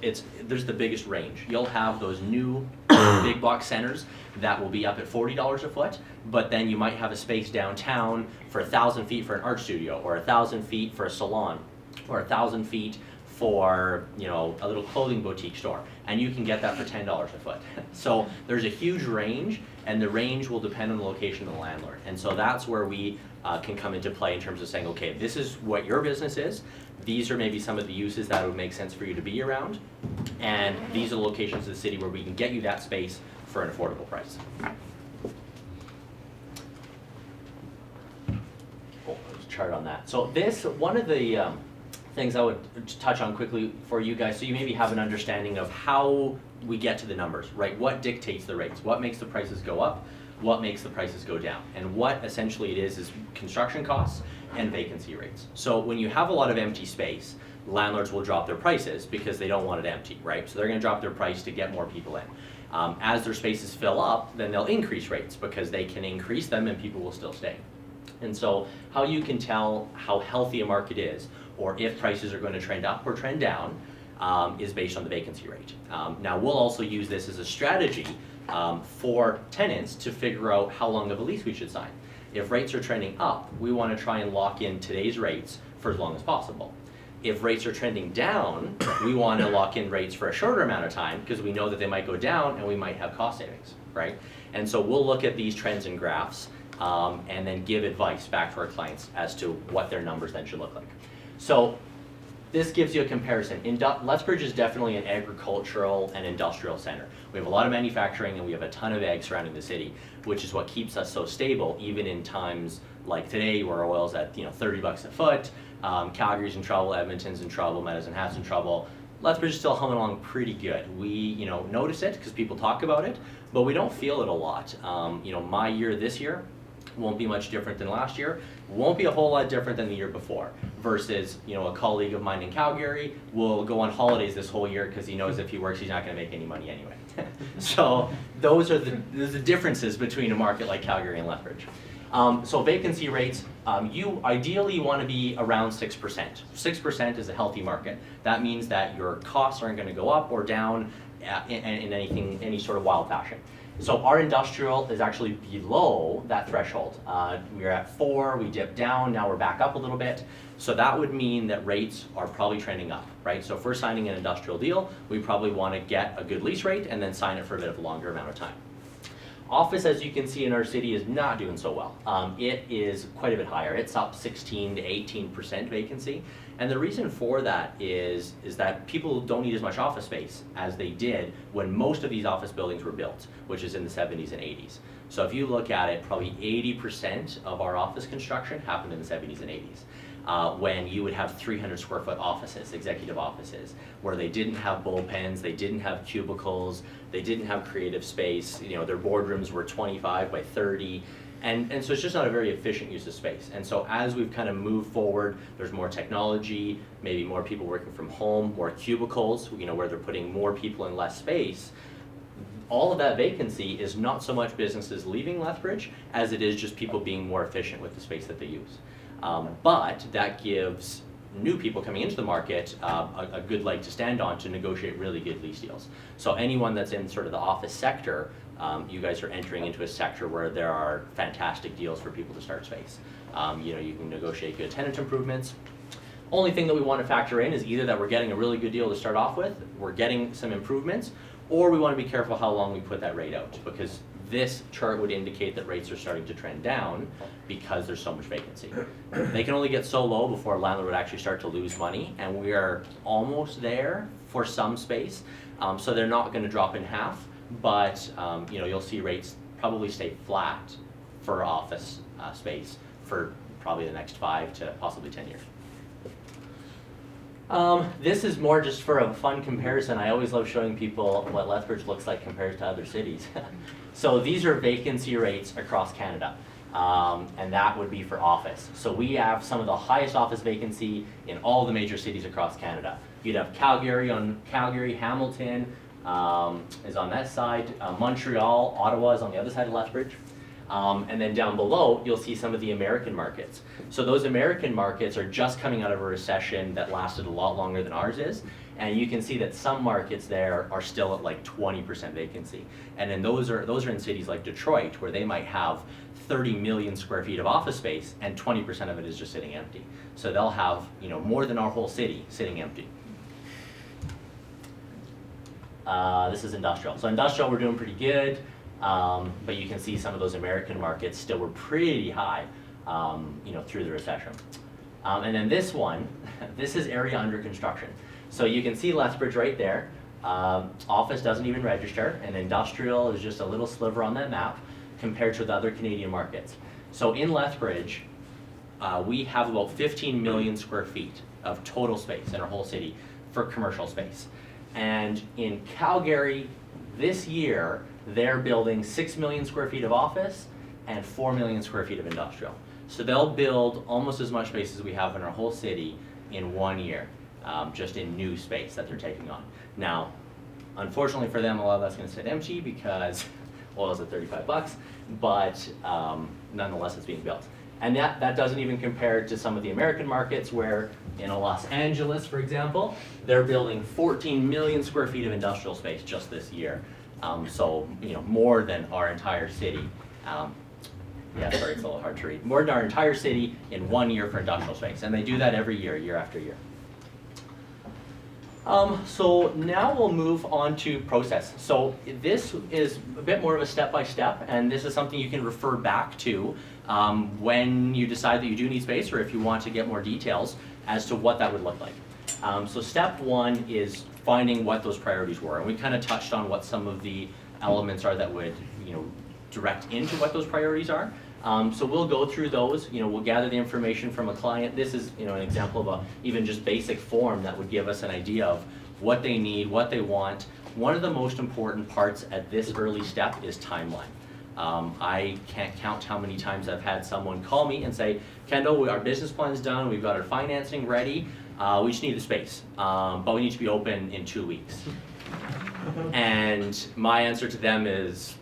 there's the biggest range. You'll have those new big box centers that will be up at $40 a foot, but then you might have a space downtown for 1,000 feet for an art studio, or 1,000 feet for a salon, or 1,000 feet for, you know, a little clothing boutique store, and you can get that for $10 a foot. So there's a huge range, and the range will depend on the location of the landlord. And so that's where we can come into play in terms of saying, okay, this is what your business is. These are maybe some of the uses that would make sense for you to be around, and these are the locations of the city where we can get you that space for an affordable price. Oh, there's a chart on that. So one of the things I would touch on quickly for you guys, so you maybe have an understanding of how we get to the numbers, right? What dictates the rates? What makes the prices go up? What makes the prices go down? And what essentially it is construction costs and vacancy rates. So when you have a lot of empty space, landlords will drop their prices because they don't want it empty, right? So they're going to drop their price to get more people in. As their spaces fill up, then they'll increase rates because they can increase them and people will still stay. And so how you can tell how healthy a market is, or if prices are going to trend up or trend down, is based on the vacancy rate. Now we'll also use this as a strategy for tenants to figure out how long of a lease we should sign. If rates are trending up, we want to try and lock in today's rates for as long as possible. If rates are trending down, we want to lock in rates for a shorter amount of time because we know that they might go down and we might have cost savings, right? And so we'll look at these trends and graphs and then give advice back to our clients as to what their numbers then should look like. So this gives you a comparison. Lethbridge is definitely an agricultural and industrial center. We have a lot of manufacturing and we have a ton of ag surrounding the city, which is what keeps us so stable even in times like today where oil's at, you know, 30 bucks a foot. Calgary's in trouble, Edmonton's in trouble, Medicine Hat's in trouble. Lethbridge is still humming along pretty good. We, you know, notice it because people talk about it, but we don't feel it a lot. You know, my year this year won't be much different than last year. Won't be a whole lot different than the year before. Versus, you know, a colleague of mine in Calgary will go on holidays this whole year because he knows if he works, he's not going to make any money anyway. So those are the differences between a market like Calgary and Lethbridge. So vacancy rates, you ideally want to be around 6%. 6% is a healthy market. That means that your costs aren't going to go up or down in any sort of wild fashion. So our industrial is actually below that threshold. We're at 4, we dipped down, now we're back up a little bit. So that would mean that rates are probably trending up, right? So if we're signing an industrial deal, we probably want to get a good lease rate and then sign it for a bit of a longer amount of time. Office, as you can see in our city, is not doing so well. It is quite a bit higher. It's up 16 to 18% vacancy. And the reason for that is that people don't need as much office space as they did when most of these office buildings were built, which is in the 70s and 80s. So if you look at it, probably 80% of our office construction happened in the 70s and 80s. When you would have 300 square foot offices, executive offices, where they didn't have bullpens, they didn't have cubicles, they didn't have creative space, you know, their boardrooms were 25 by 30, and so it's just not a very efficient use of space. And so as we've kind of moved forward, there's more technology, maybe more people working from home, more cubicles, you know, where they're putting more people in less space. All of that vacancy is not so much businesses leaving Lethbridge as it is just people being more efficient with the space that they use. But that gives new people coming into the market a good leg to stand on to negotiate really good lease deals. So anyone that's in sort of the office sector you guys are entering into a sector where there are fantastic deals for people to start space. You can negotiate good tenant improvements. Only thing that we want to factor in is either that we're getting a really good deal to start off with, we're getting some improvements, or we want to be careful how long we put that rate out, because this chart would indicate that rates are starting to trend down because there's so much vacancy. They can only get so low before a landlord would actually start to lose money, and we are almost there for some space. So they're not going to drop in half, but you'll see rates probably stay flat for office space for probably the next 5 to possibly 10 years. This is more just for a fun comparison. I always love showing people what Lethbridge looks like compared to other cities. So these are vacancy rates across Canada, and that would be for office. So we have some of the highest office vacancy in all the major cities across Canada. You'd have Calgary, Hamilton is on that side, Montreal, Ottawa is on the other side of Lethbridge. And then down below, you'll see some of the American markets. So those American markets are just coming out of a recession that lasted a lot longer than ours is. And you can see that some markets there are still at like 20% vacancy. And then those are in cities like Detroit, where they might have 30 million square feet of office space and 20% of it is just sitting empty. So they'll have more than our whole city sitting empty. This is industrial. So industrial, we're doing pretty good. But you can see some of those American markets still were pretty high, through the recession. And then this one, this is area under construction. So you can see Lethbridge right there. Office doesn't even register, and industrial is just a little sliver on that map compared to the other Canadian markets. So in Lethbridge, we have about 15 million square feet of total space in our whole city for commercial space. And in Calgary, this year, they're building 6 million square feet of office and 4 million square feet of industrial. So they'll build almost as much space as we have in our whole city in 1 year, just in new space that they're taking on. Now, unfortunately for them, a lot of that's going to sit empty because oil is at $35, but nonetheless it's being built. And that doesn't even compare to some of the American markets where in Los Angeles, for example, they're building 14 million square feet of industrial space just this year. So, more than our entire city. Yeah, sorry, it's a little hard to read. More than our entire city in 1 year for industrial space. And they do that every year, year after year. So now we'll move on to process. So this is a bit more of a step-by-step, and this is something you can refer back to when you decide that you do need space, or if you want to get more details as to what that would look like. So step one is finding what those priorities were, and we kind of touched on what some of the elements are that would, direct into what those priorities are. So we'll go through those, we'll gather the information from a client. This is, an example of a even just basic form that would give us an idea of what they need, what they want. One of the most important parts at this early step is timeline. I can't count how many times I've had someone call me and say, Kendall, our business plan's done, we've got our financing ready, we just need the space, but we need to be open in 2 weeks. And my answer to them is,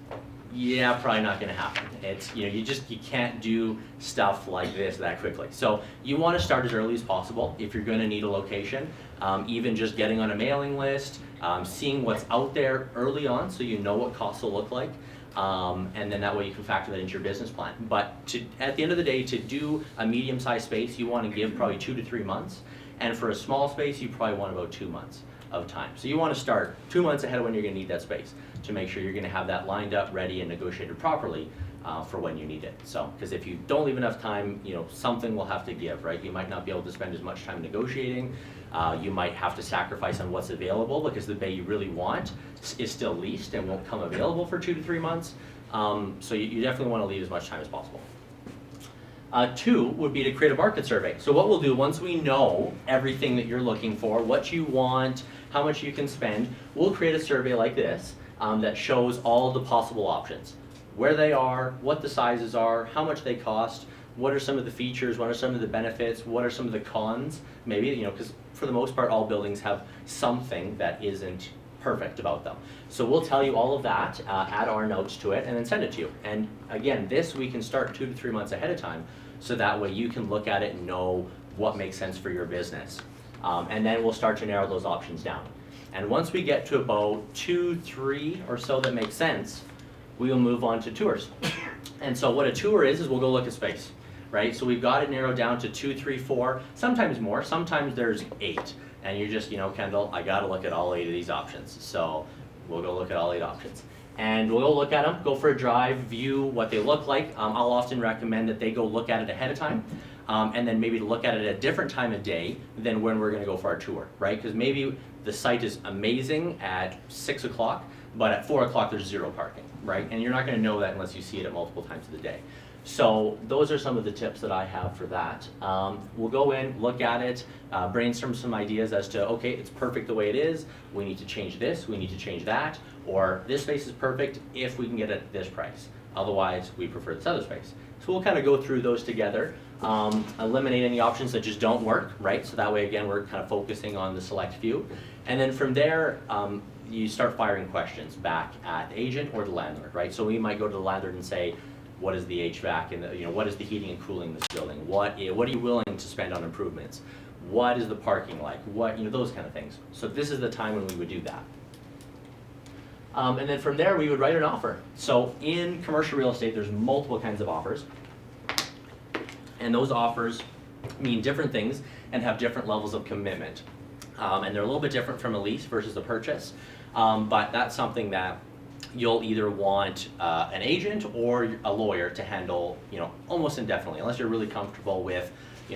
yeah, probably not gonna happen. It's, you can't do stuff like this that quickly. So you wanna start as early as possible if you're gonna need a location, even just getting on a mailing list, seeing what's out there early on so you know what costs will look like. And then that way you can factor that into your business plan. But at the end of the day, to do a medium-sized space, you want to give probably 2 to 3 months. And for a small space, you probably want about 2 months of time. So you want to start 2 months ahead of when you're going to need that space to make sure you're going to have that lined up, ready, and negotiated properly for when you need it. So, because if you don't leave enough time, something will have to give, right? You might not be able to spend as much time negotiating. You might have to sacrifice on what's available because the bay you really want is still leased and won't come available for 2 to 3 months. So you definitely want to leave as much time as possible. 2 would be to create a market survey. So what we'll do once we know everything that you're looking for, what you want, how much you can spend, we'll create a survey like this that shows all the possible options. Where they are, what the sizes are, how much they cost, what are some of the features, what are some of the benefits, what are some of the cons, maybe, because for the most part all buildings have something that isn't perfect about them. So we'll tell you all of that, add our notes to it, and then send it to you. And again, this we can start 2 to 3 months ahead of time, so that way you can look at it and know what makes sense for your business. And then we'll start to narrow those options down. And once we get to about 2, 3 or so that make sense, we will move on to tours. And so what a tour is we'll go look at space, right? So we've got it narrowed down to 2, 3, 4, sometimes more, sometimes there's 8. And you're just, Kendall, I gotta look at all 8 of these options. So we'll go look at all 8 options. And we'll go look at them, go for a drive, view what they look like. I'll often recommend that they go look at it ahead of time. And then maybe look at it at a different time of day than when we're gonna go for our tour, right? Because maybe the site is amazing at 6 o'clock, but at 4 o'clock there's 0 parking, right? And you're not gonna know that unless you see it at multiple times of the day. So those are some of the tips that I have for that. We'll go in, look at it, brainstorm some ideas as to, okay, it's perfect the way it is, we need to change this, we need to change that, or this space is perfect if we can get it at this price. Otherwise, we prefer this other space. So we'll kind of go through those together, eliminate any options that just don't work, right? So that way, again, we're kind of focusing on the select few. And then from there, you start firing questions back at the agent or the landlord, right? So we might go to the landlord and say, what is the HVAC and what is the heating and cooling in this building? What are you willing to spend on improvements? What is the parking like? What, those kind of things. So this is the time when we would do that. And then from there, we would write an offer. So in commercial real estate, there's multiple kinds of offers. And those offers mean different things and have different levels of commitment. And they're a little bit different from a lease versus a purchase. But that's something that you'll either want an agent or a lawyer to handle, almost indefinitely, unless you're really comfortable with,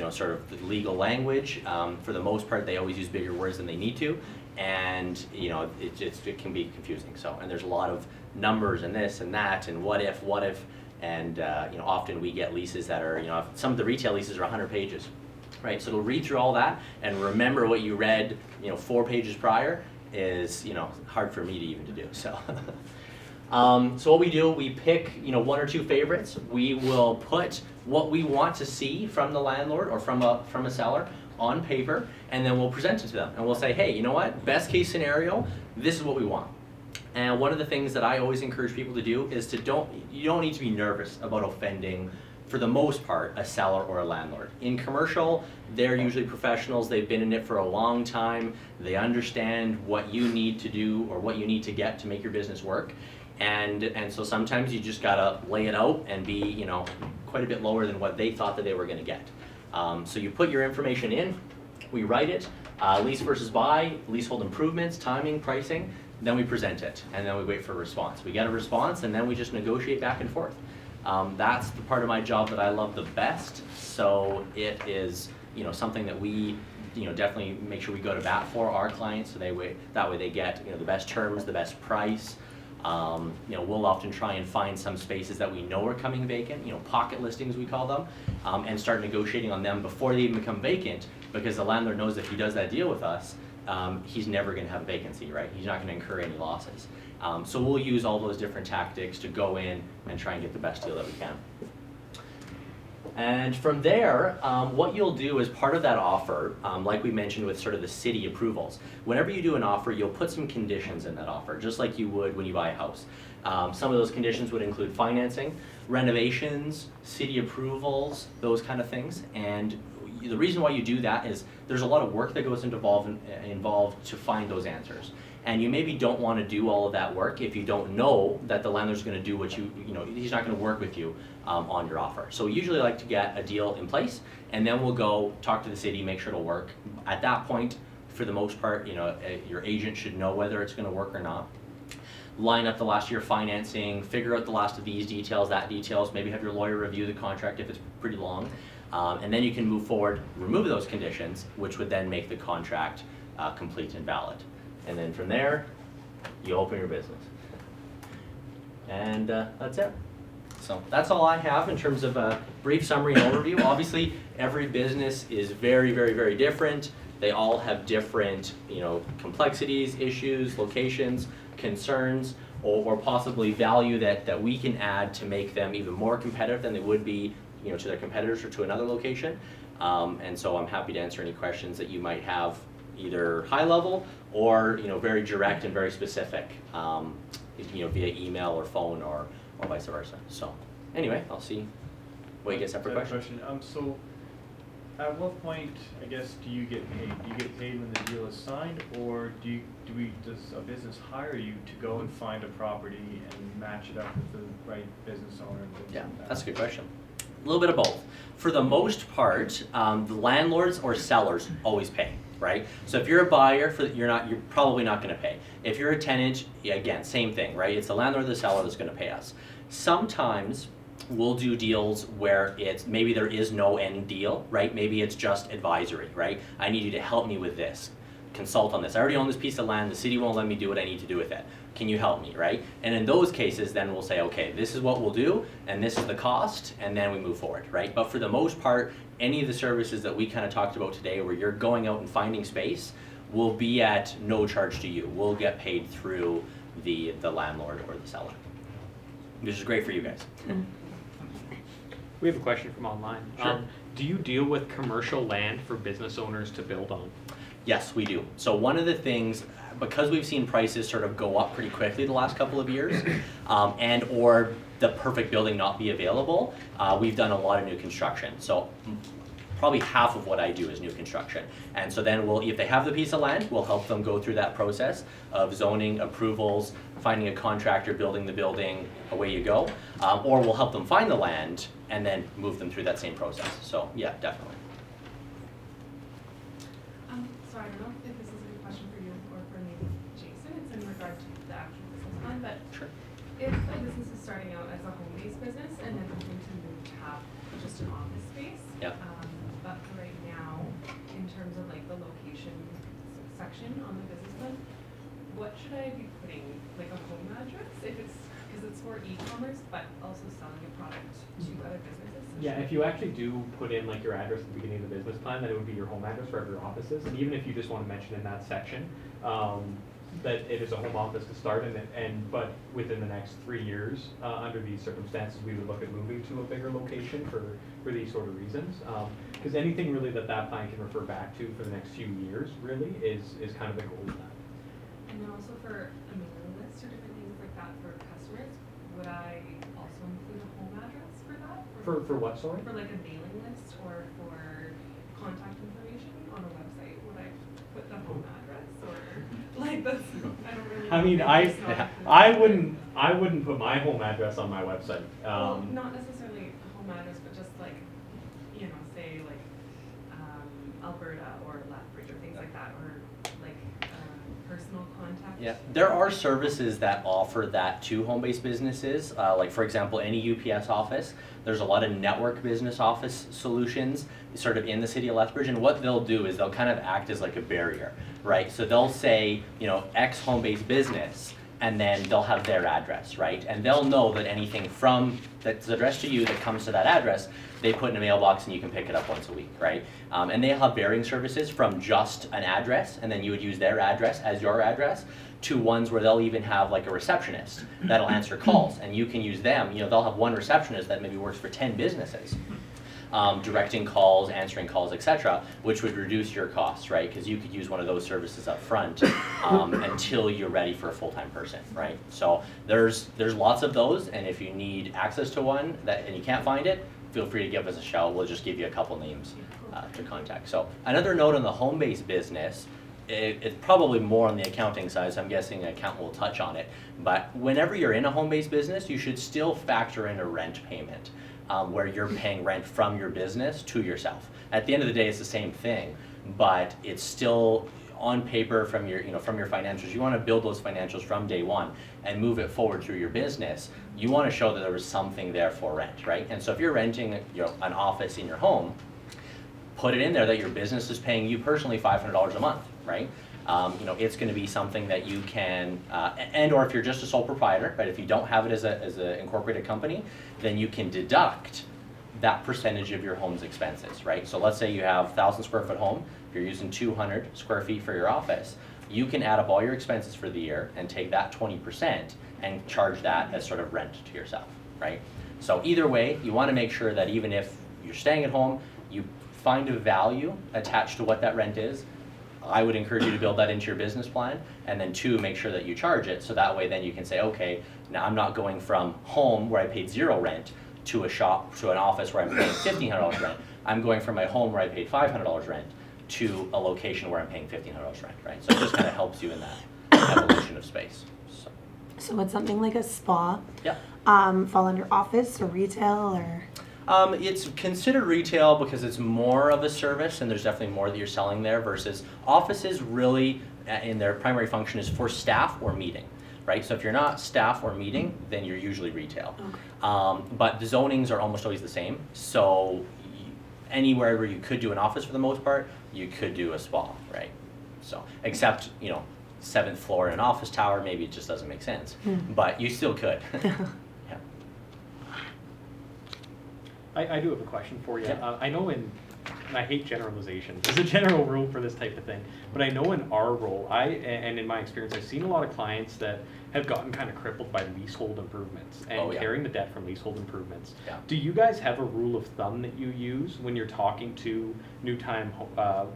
sort of the legal language. For the most part, they always use bigger words than they need to, and it can be confusing. So, and there's a lot of numbers and this and that and what if, and often we get leases that are, some of the retail leases are 100 pages, right? So to read through all that and remember what you read, 4 pages prior is, hard for me to even to do. So. So what we do, we pick 1 or 2 favorites. We will put what we want to see from the landlord or from a seller on paper, and then we'll present it to them. And we'll say, hey, you know what? Best case scenario, this is what we want. And one of the things that I always encourage people to do is you don't need to be nervous about offending, for the most part, a seller or a landlord. In commercial, they're usually professionals. They've been in it for a long time. They understand what you need to do or what you need to get to make your business work. And so sometimes you just gotta lay it out and be, quite a bit lower than what they thought that they were gonna get. So you put your information in, we write it, lease versus buy, leasehold improvements, timing, pricing, then we present it, and then we wait for a response. We get a response, and then we just negotiate back and forth. That's the part of my job that I love the best, so it is, something that we, definitely make sure we go to bat for our clients, so that way they get, the best terms, the best price. We'll often try and find some spaces that we know are coming vacant, pocket listings we call them, and start negotiating on them before they even become vacant, because the landlord knows if he does that deal with us, he's never going to have a vacancy, right? He's not going to incur any losses. So we'll use all those different tactics to go in and try and get the best deal that we can. And from there, what you'll do as part of that offer, like we mentioned with sort of the city approvals, whenever you do an offer, you'll put some conditions in that offer, just like you would when you buy a house. Some of those conditions would include financing, renovations, city approvals, those kind of things. And the reason why you do that is there's a lot of work that goes involved to find those answers. And you maybe don't want to do all of that work if you don't know that the landlord's going to do what he's not going to work with you on your offer. So we usually like to get a deal in place, and then we'll go talk to the city, make sure it'll work. At that point, for the most part, your agent should know whether it's going to work or not. Line up the last year financing, figure out the last of these details, that details, maybe have your lawyer review the contract if it's pretty long. And then you can move forward, remove those conditions, which would then make the contract complete and valid. And then from there, you open your business. And that's it. So that's all I have in terms of a brief summary and overview. Obviously, every business is very, very, very different. They all have different, complexities, issues, locations, concerns, or possibly value that we can add to make them even more competitive than they would be, to their competitors or to another location. And so I'm happy to answer any questions that you might have, either high level or very direct and very specific, via email or phone or vice versa. So anyway, I'll see what you guys have for questions. So At what point, I guess, do you get paid? Do you get paid when the deal is signed, or does a business hire you to go and find a property and match it up with the right business owner? And things Yeah, like that? that's a good question. A little bit of both. For the most part, the landlords or sellers always pay, right? So if you're a buyer, you're probably not going to pay. If you're a tenant, yeah, again, same thing, right? It's the landlord or the seller that's going to pay us. Sometimes we'll do deals where maybe there is no end deal, right? Maybe it's just advisory, right? I need you to help me with this. Consult on this. I already own this piece of land. The city won't let me do what I need to do with it. Can you help me, right? And in those cases, then we'll say, okay, this is what we'll do, and this is the cost, and then we move forward, right? But for the most part, any of the services that we kind of talked about today, where you're going out and finding space, will be at no charge to you. We'll get paid through the landlord or the seller, which is great for you guys. We have a question from online. Sure. Do you deal with commercial land for business owners to build on? Yes, we do. So one of the things, because we've seen prices sort of go up pretty quickly the last couple of years, and or the perfect building not be available, we've done a lot of new construction. So probably half of what I do is new construction. And so then if they have the piece of land, we'll help them go through that process of zoning, approvals, finding a contractor, building the building, away you go. Or we'll help them find the land and then move them through that same process. So yeah, definitely. So I don't know if this is a good question for you or for maybe Jason. It's in regard to the actual business plan, but Sure. if a business is starting out as a home-based business and then hoping to move to have just an office space, Yep. But for right now, in terms of like the location section on the business plan, what should I be putting, like a home address? If it's, because it's for e-commerce, but also selling a product to other businesses. So Yeah, should if you actually do put in like your address at the beginning of the business plan, then it would be your home address wherever your office is. And even if you just want to mention in that section that it is a home office to start, but within the next 3 years, under these circumstances, we would look at moving to a bigger location for these sort of reasons. Because anything really that plan can refer back to for the next few years really is kind of the goal of that. And then also for a mailing list or different things like that for customers, would I also include a home address for that? For what, sorry? For like a mailing list or for contact information on a website, would I put the home address or like that's, I don't really. I mean, know. I It's not- I wouldn't put my home address on my website. Well, not necessarily a home address, but just like, you know, say like, Alberta or Lethbridge or things like that, or like, personal contact. Yeah, there are services that offer that to home-based businesses. Like for example, any UPS office, there's a lot of network business office solutions sort of in the city of Lethbridge, and what they'll do is they'll kind of act as like a barrier, right? So they'll say, you know, X home-based business, and then they'll have their address, right? And they'll know that anything that's addressed to you that comes to that address, they put in a mailbox and you can pick it up once a week, right? And they'll have varying services from just an address, and then you would use their address as your address, to ones where they'll even have like a receptionist that'll answer calls, and you can use them. You know, they'll have one receptionist that maybe works for 10 businesses. Directing calls, answering calls, etc., which would reduce your costs, right? Because you could use one of those services up front until you're ready for a full-time person, right? So there's lots of those, and if you need access to one and you can't find it, feel free to give us a shout. We'll just give you a couple names to contact. So another note on the home-based business, it's probably more on the accounting side, so I'm guessing an accountant will touch on it. But whenever you're in a home-based business, you should still factor in a rent payment. Where you're paying rent from your business to yourself. At the end of the day, it's the same thing, but it's still on paper from your financials. You want to build those financials from day one and move it forward through your business. You want to show that there was something there for rent, right? And so if you're renting an office in your home, put it in there that your business is paying you personally $500 a month, right? It's going to be something that you can, or if you're just a sole proprietor, right? If you don't have it as an incorporated company, then you can deduct that percentage of your home's expenses, right? So let's say you have 1,000 square foot home. If you're using 200 square feet for your office, you can add up all your expenses for the year and take that 20% and charge that as sort of rent to yourself, right? So either way, you want to make sure that even if you're staying at home, you find a value attached to what that rent is. I would encourage you to build that into your business plan, and then 2, make sure that you charge it, so that way then you can say, okay, now I'm not going from home where I paid 0 rent to an office where I'm paying $1,500 rent. I'm going from my home where I paid $500 rent to a location where I'm paying $1,500 rent, right? So it just kind of helps you in that evolution of space. So would something like a spa Yeah. fall under office or retail or? It's considered retail because it's more of a service and there's definitely more that you're selling there versus offices really in their primary function is for staff or meeting, right? So if you're not staff or meeting, then you're usually retail. Okay. But the zonings are almost always the same. So anywhere where you could do an office for the most part, you could do a spa, right? So, except, 7th floor in an office tower, maybe it just doesn't make sense. But you still could. Yeah. I do have a question for you. Yeah. I know and I hate generalization. There's a general rule for this type of thing, but I know in our role, and in my experience, I've seen a lot of clients that have gotten kind of crippled by leasehold improvements and Oh, yeah. carrying the debt from leasehold improvements. Yeah. Do you guys have a rule of thumb that you use when you're talking to new-time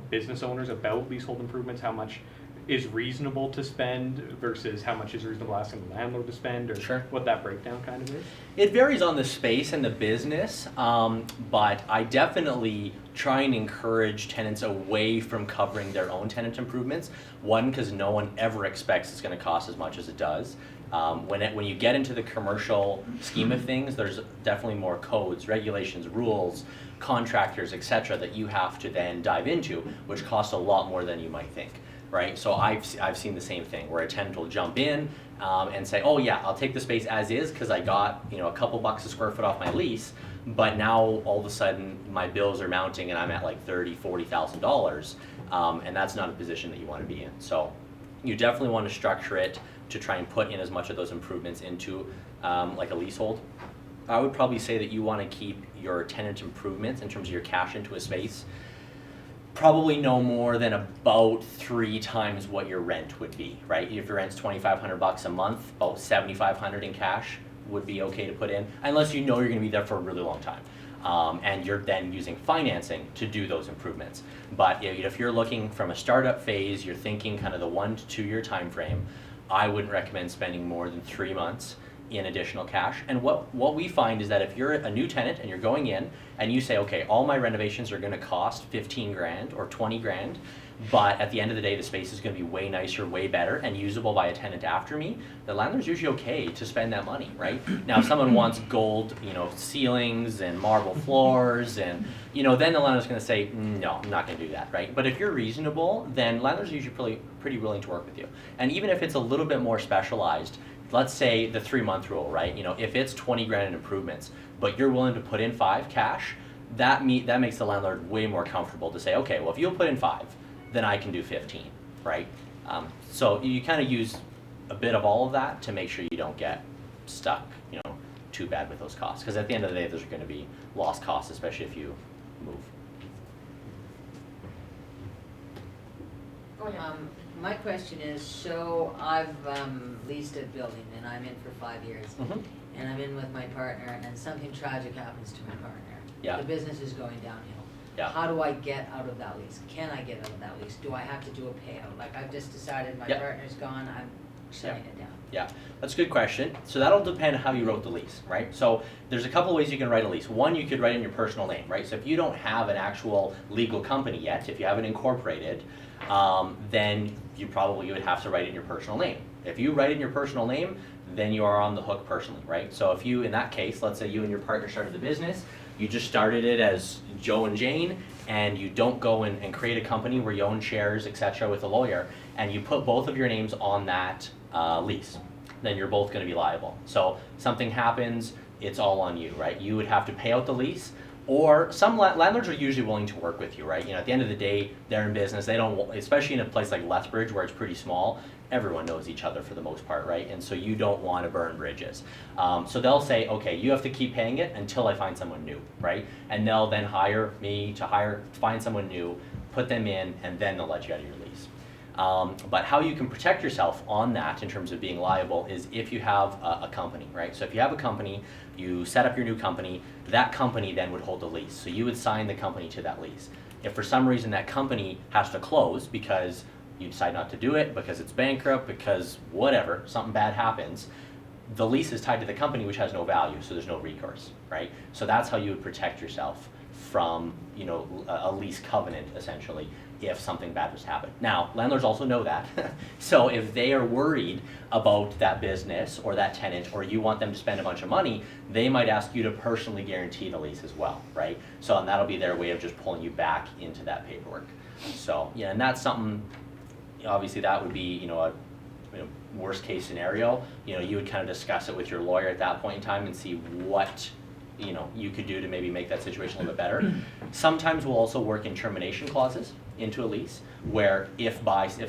business owners about leasehold improvements? How much is reasonable to spend versus how much is reasonable asking the landlord to spend, or Sure. what that breakdown kind of is? It varies on the space and the business, but I definitely try and encourage tenants away from covering their own tenant improvements. One, because no one ever expects it's going to cost as much as it does. When you get into the commercial scheme of things, there's definitely more codes, regulations, rules, contractors, etc. that you have to then dive into, which cost a lot more than you might think. Right, so I've seen the same thing where a tenant will jump in and say, oh yeah, I'll take the space as is because I got a couple bucks a square foot off my lease, but now all of a sudden my bills are mounting and I'm at like $30,000-$40,000, and that's not a position that you want to be in. So you definitely want to structure it to try and put in as much of those improvements into like a leasehold. I would probably say that you want to keep your tenant improvements in terms of your cash into a space probably no more than about 3 times what your rent would be, right? If your rent's $2,500 a month, about $7,500 in cash would be okay to put in, unless you know you're going to be there for a really long time. And you're then using financing to do those improvements. But if you're looking from a startup phase, you're thinking kind of the 1 to 2 year time frame, I wouldn't recommend spending more than 3 months in additional cash. And what we find is that if you're a new tenant and you're going in and you say, okay, all my renovations are going to cost 15 grand or 20 grand, but at the end of the day the space is going to be way nicer, way better, and usable by a tenant after me, the landlord's usually okay to spend that money, right? Now if someone wants gold, ceilings and marble floors, and then the landlord's going to say, no, I'm not going to do that, right? But if you're reasonable, then landlords are usually pretty willing to work with you. And even if it's a little bit more specialized, let's say the 3-month rule, right? If it's 20 grand in improvements, but you're willing to put in 5 cash, that makes the landlord way more comfortable to say, okay, well if you'll put in 5, then I can do 15, right? So you kind of use a bit of all of that to make sure you don't get stuck, too bad with those costs. Because at the end of the day, those are going to be lost costs, especially if you move. My question is, so I've leased a building and I'm in for 5 years. Mhm. And I'm in with my partner and then something tragic happens to my partner. Yeah. The business is going downhill. Yeah. How do I get out of that lease? Can I get out of that lease? Do I have to do a payout? Like I've just decided my Yep. partner's gone, I'm shutting it down. Yeah, that's a good question. So that'll depend on how you wrote the lease, right? So there's a couple of ways you can write a lease. One, you could write in your personal name, right? So if you don't have an actual legal company yet, if you haven't incorporated, then you would have to write in your personal name. If you write in your personal name, then you are on the hook personally, right? So if you, in that case, let's say you and your partner started the business, you just started it as Joe and Jane, and you don't go and create a company where you own shares, etc. with a lawyer, and you put both of your names on that lease, then you're both going to be liable. So something happens, it's all on you, right? You would have to pay out the lease, or some landlords are usually willing to work with you, right? At the end of the day, they're in business. They don't, especially in a place like Lethbridge where it's pretty small, everyone knows each other for the most part, right? And so you don't want to burn bridges. So they'll say, okay, you have to keep paying it until I find someone new, right? And they'll then hire me to find someone new, put them in, and then they'll let you out of your lease. But how you can protect yourself on that in terms of being liable is if you have a company, right? So if you have a company, you set up your new company, that company then would hold the lease. So you would sign the company to that lease. If for some reason that company has to close because you decide not to do it, because it's bankrupt, because whatever, something bad happens, the lease is tied to the company, which has no value, so there's no recourse, right? So that's how you would protect yourself from, you know, a lease covenant essentially if something bad was to happen. Now, landlords also know that. So if they are worried about that business or that tenant, or you want them to spend a bunch of money, they might ask you to personally guarantee the lease as well, right? So, and that'll be their way of just pulling you back into that paperwork. So, yeah, and that's something, obviously that would be, you know, worst case scenario. You know, you would kind of discuss it with your lawyer at that point in time and see what, you know, you could do to maybe make that situation a little bit better. Sometimes we'll also work in termination clauses into a lease, where if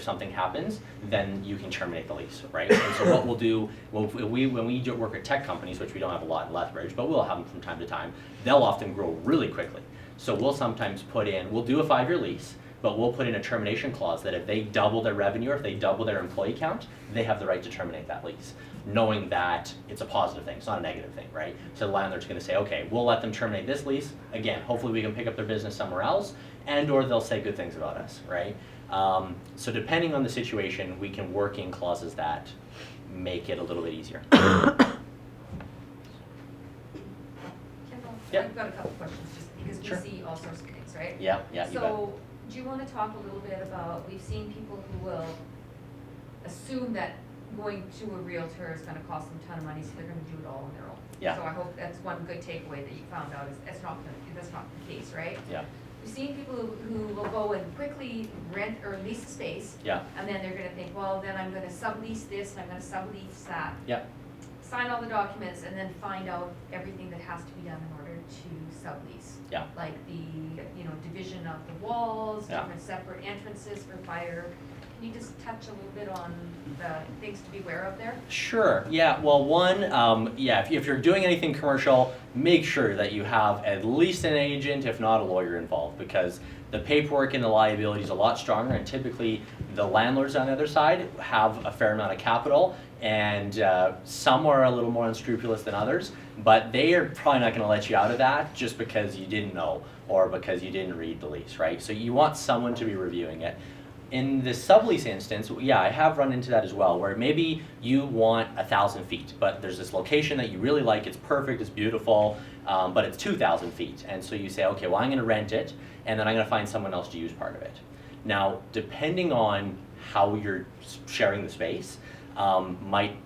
something happens, then you can terminate the lease, right? And so what we'll do, when we do work with tech companies, which we don't have a lot in Lethbridge, but we'll have them from time to time, they'll often grow really quickly. So we'll sometimes we'll do a 5-year lease, but we'll put in a termination clause that if they double their revenue or if they double their employee count, they have the right to terminate that lease, knowing that it's a positive thing, it's not a negative thing, right? So the landlord's gonna say, okay, we'll let them terminate this lease. Again, hopefully we can pick up their business somewhere else, and or they'll say good things about us, right? So depending on the situation, we can work in clauses that make it a little bit easier. Kendall, Yeah. I've got a couple questions, just because we Sure. see all sorts of things, right? Yeah, you bet. So, do you wanna talk a little bit about, we've seen people who will assume that going to a realtor is gonna cost them a ton of money, so they're gonna do it all on their own. Yeah. So I hope that's one good takeaway that you found out, is that's not the case, right? Yeah, We've seen people who will go and quickly rent or lease a space, yeah, and then they're gonna think, well, then I'm gonna sublease this, and I'm gonna sublease that. yeah. Sign all the documents, and then find out everything that has to be done in order to sublease. Yeah. Like the, you know, division of the walls, Yeah. different separate entrances for fire. Can you just touch a little bit on the things to be aware of there? Sure, yeah, well, one, if you're doing anything commercial, make sure that you have at least an agent, if not a lawyer involved, because the paperwork and the liability is a lot stronger, and typically the landlords on the other side have a fair amount of capital, and some are a little more unscrupulous than others, but they are probably not gonna let you out of that just because you didn't know, or because you didn't read the lease, right? So you want someone to be reviewing it. In the sublease instance, yeah, I have run into that as well, where maybe you want 1,000 feet, but there's this location that you really like, it's perfect, it's beautiful, but it's 2,000 feet. And so you say, okay, well, I'm gonna rent it, and then I'm gonna find someone else to use part of it. Now, depending on how you're sharing the space, might,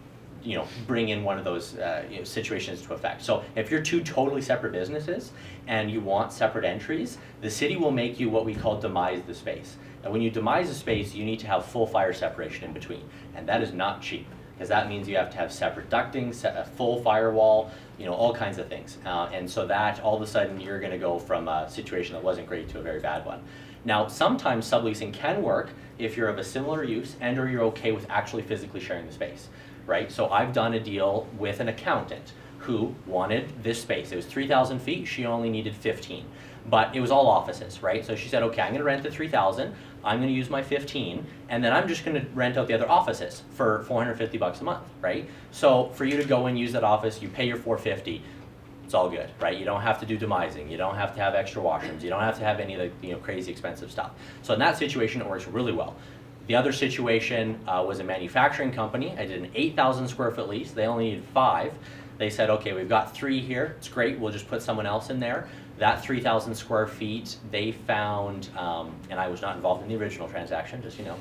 you know, bring in one of those situations to effect. So if you're two totally separate businesses and you want separate entries, the city will make you what we call demise the space. And when you demise a space, you need to have full fire separation in between, and that is not cheap, because that means you have to have separate ducting, a full firewall, you know, all kinds of things. And so that all of a sudden you're going to go from a situation that wasn't great to a very bad one. Now, sometimes subleasing can work if you're of a similar use and or you're okay with actually physically sharing the space, right? So I've done a deal with an accountant who wanted this space. It was 3,000 feet, she only needed 15. But it was all offices, right? So she said, okay, I'm gonna rent the 3,000, I'm gonna use my 15, and then I'm just gonna rent out the other offices for $450 a month, right? So for you to go and use that office, you pay your $450, it's all good, right? You don't have to do demising, you don't have to have extra washrooms, you don't have to have any of the crazy expensive stuff. So in that situation, it works really well. The other situation was a manufacturing company. I did an 8,000 square foot lease, they only needed 5. They said, okay, we've got 3 here, it's great, we'll just put someone else in there. That 3,000 square feet, they found, and I was not involved in the original transaction, just, you know,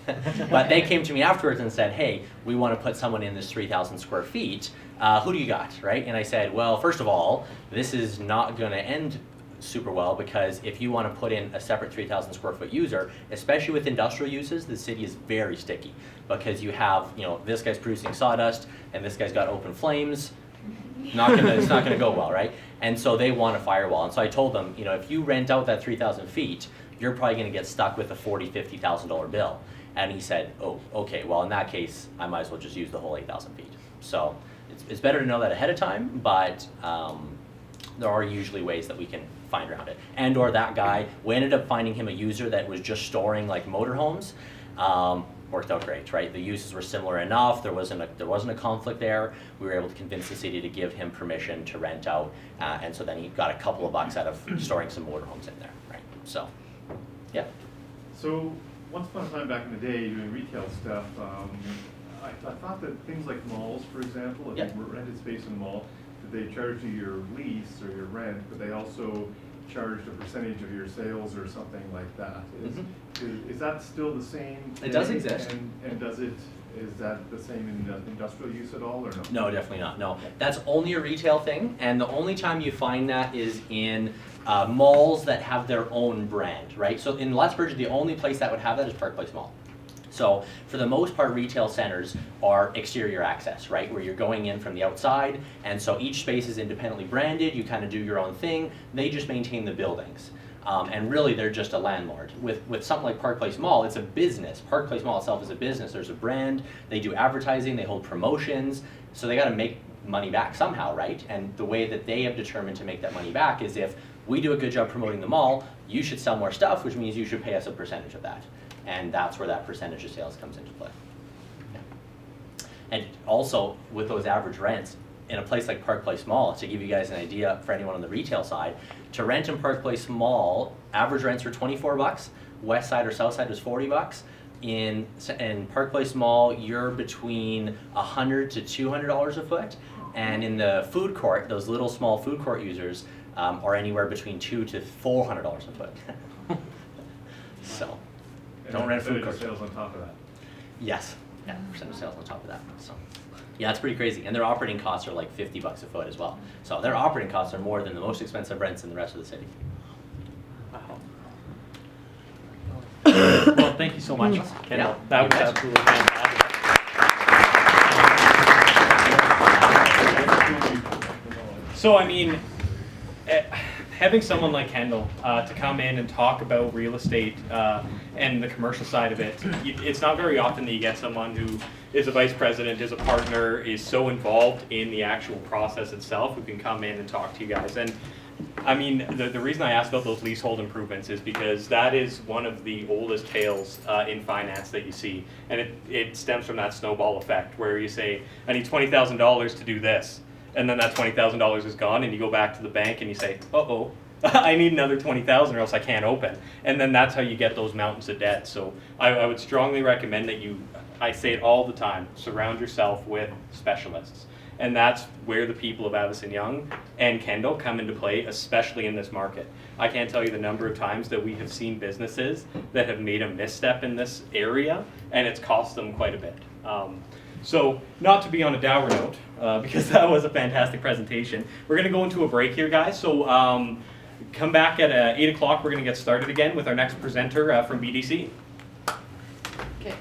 but they came to me afterwards and said, hey, we want to put someone in this 3,000 square feet, who do you got, right? And I said, well, first of all, this is not going to end super well, because if you want to put in a separate 3,000 square foot user, especially with industrial uses, the city is very sticky, because you have, you know, this guy's producing sawdust, and this guy's got open flames, it's not gonna go well, right? And so they want a firewall. And so I told them, you know, if you rent out that 3,000 feet, you're probably gonna get stuck with a $40,000, $50,000 bill. And he said, oh, okay, well in that case, I might as well just use the whole 8,000 feet. So it's better to know that ahead of time, but there are usually ways that we can find around it. And or that guy, we ended up finding him a user that was just storing like motorhomes. Worked out great, right? The uses were similar enough. There wasn't a conflict there. We were able to convince the city to give him permission to rent out, and so then he got a couple of bucks out of storing some motorhomes in there, right? So, yeah. So, once upon a time back in the day, doing retail stuff, I thought that things like malls, for example, if Yeah. you rented space in a mall, that they charge you your lease or your rent, but they also charged a percentage of your sales or something like that. Is that still the same? It does thing? exist. And is that the same in industrial use at all, or no? No, definitely not, no. That's only a retail thing, and the only time you find that is in malls that have their own brand, right? So in Lethbridge, the only place that would have that is Park Place Mall. So for the most part, retail centers are exterior access, right? Where you're going in from the outside, and so each space is independently branded, you kind of do your own thing, they just maintain the buildings. And really, they're just a landlord. With something like Park Place Mall, it's a business. Park Place Mall itself is a business. There's a brand, they do advertising, they hold promotions, so they gotta make money back somehow, right? And the way that they have determined to make that money back is if we do a good job promoting the mall, you should sell more stuff, which means you should pay us a percentage of that. And that's where that percentage of sales comes into play. Yeah. And also, with those average rents, in a place like Park Place Mall, to give you guys an idea for anyone on the retail side, to rent in Park Place Mall, average rents were $24, west side or south side was $40. In Park Place Mall, you're between $100 to $200 a foot, and in the food court, those little small food court users are anywhere between $200 to $400 a foot. So, don't rent food court. Sales on top of that. Yes, yeah, percent of sales on top of that, so. Yeah, it's pretty crazy, and their operating costs are like $50 a foot as well. So their operating costs are more than the most expensive rents in the rest of the city. Wow. Well, thank you so much, Kendall. Yeah, That you was bet. absolutely fantastic. So, I mean, having someone like Kendall to come in and talk about real estate and the commercial side of it, it's not very often that you get someone who is a vice president, is a partner, is so involved in the actual process itself, who can come in and talk to you guys. And I mean, the reason I asked about those leasehold improvements is because that is one of the oldest tales in finance that you see. And it stems from that snowball effect where you say, I need $20,000 to do this. And then that $20,000 is gone and you go back to the bank and you say, uh-oh, I need another $20,000 or else I can't open. And then that's how you get those mountains of debt. So I would strongly recommend that you, I say it all the time, surround yourself with specialists. And that's where the people of Avison Young and Kendall come into play, especially in this market. I can't tell you the number of times that we have seen businesses that have made a misstep in this area, and it's cost them quite a bit. So, not to be on a dour note, because that was a fantastic presentation, we're going to go into a break here, guys. So, come back at 8 o'clock. We're going to get started again with our next presenter from BDC. Okay.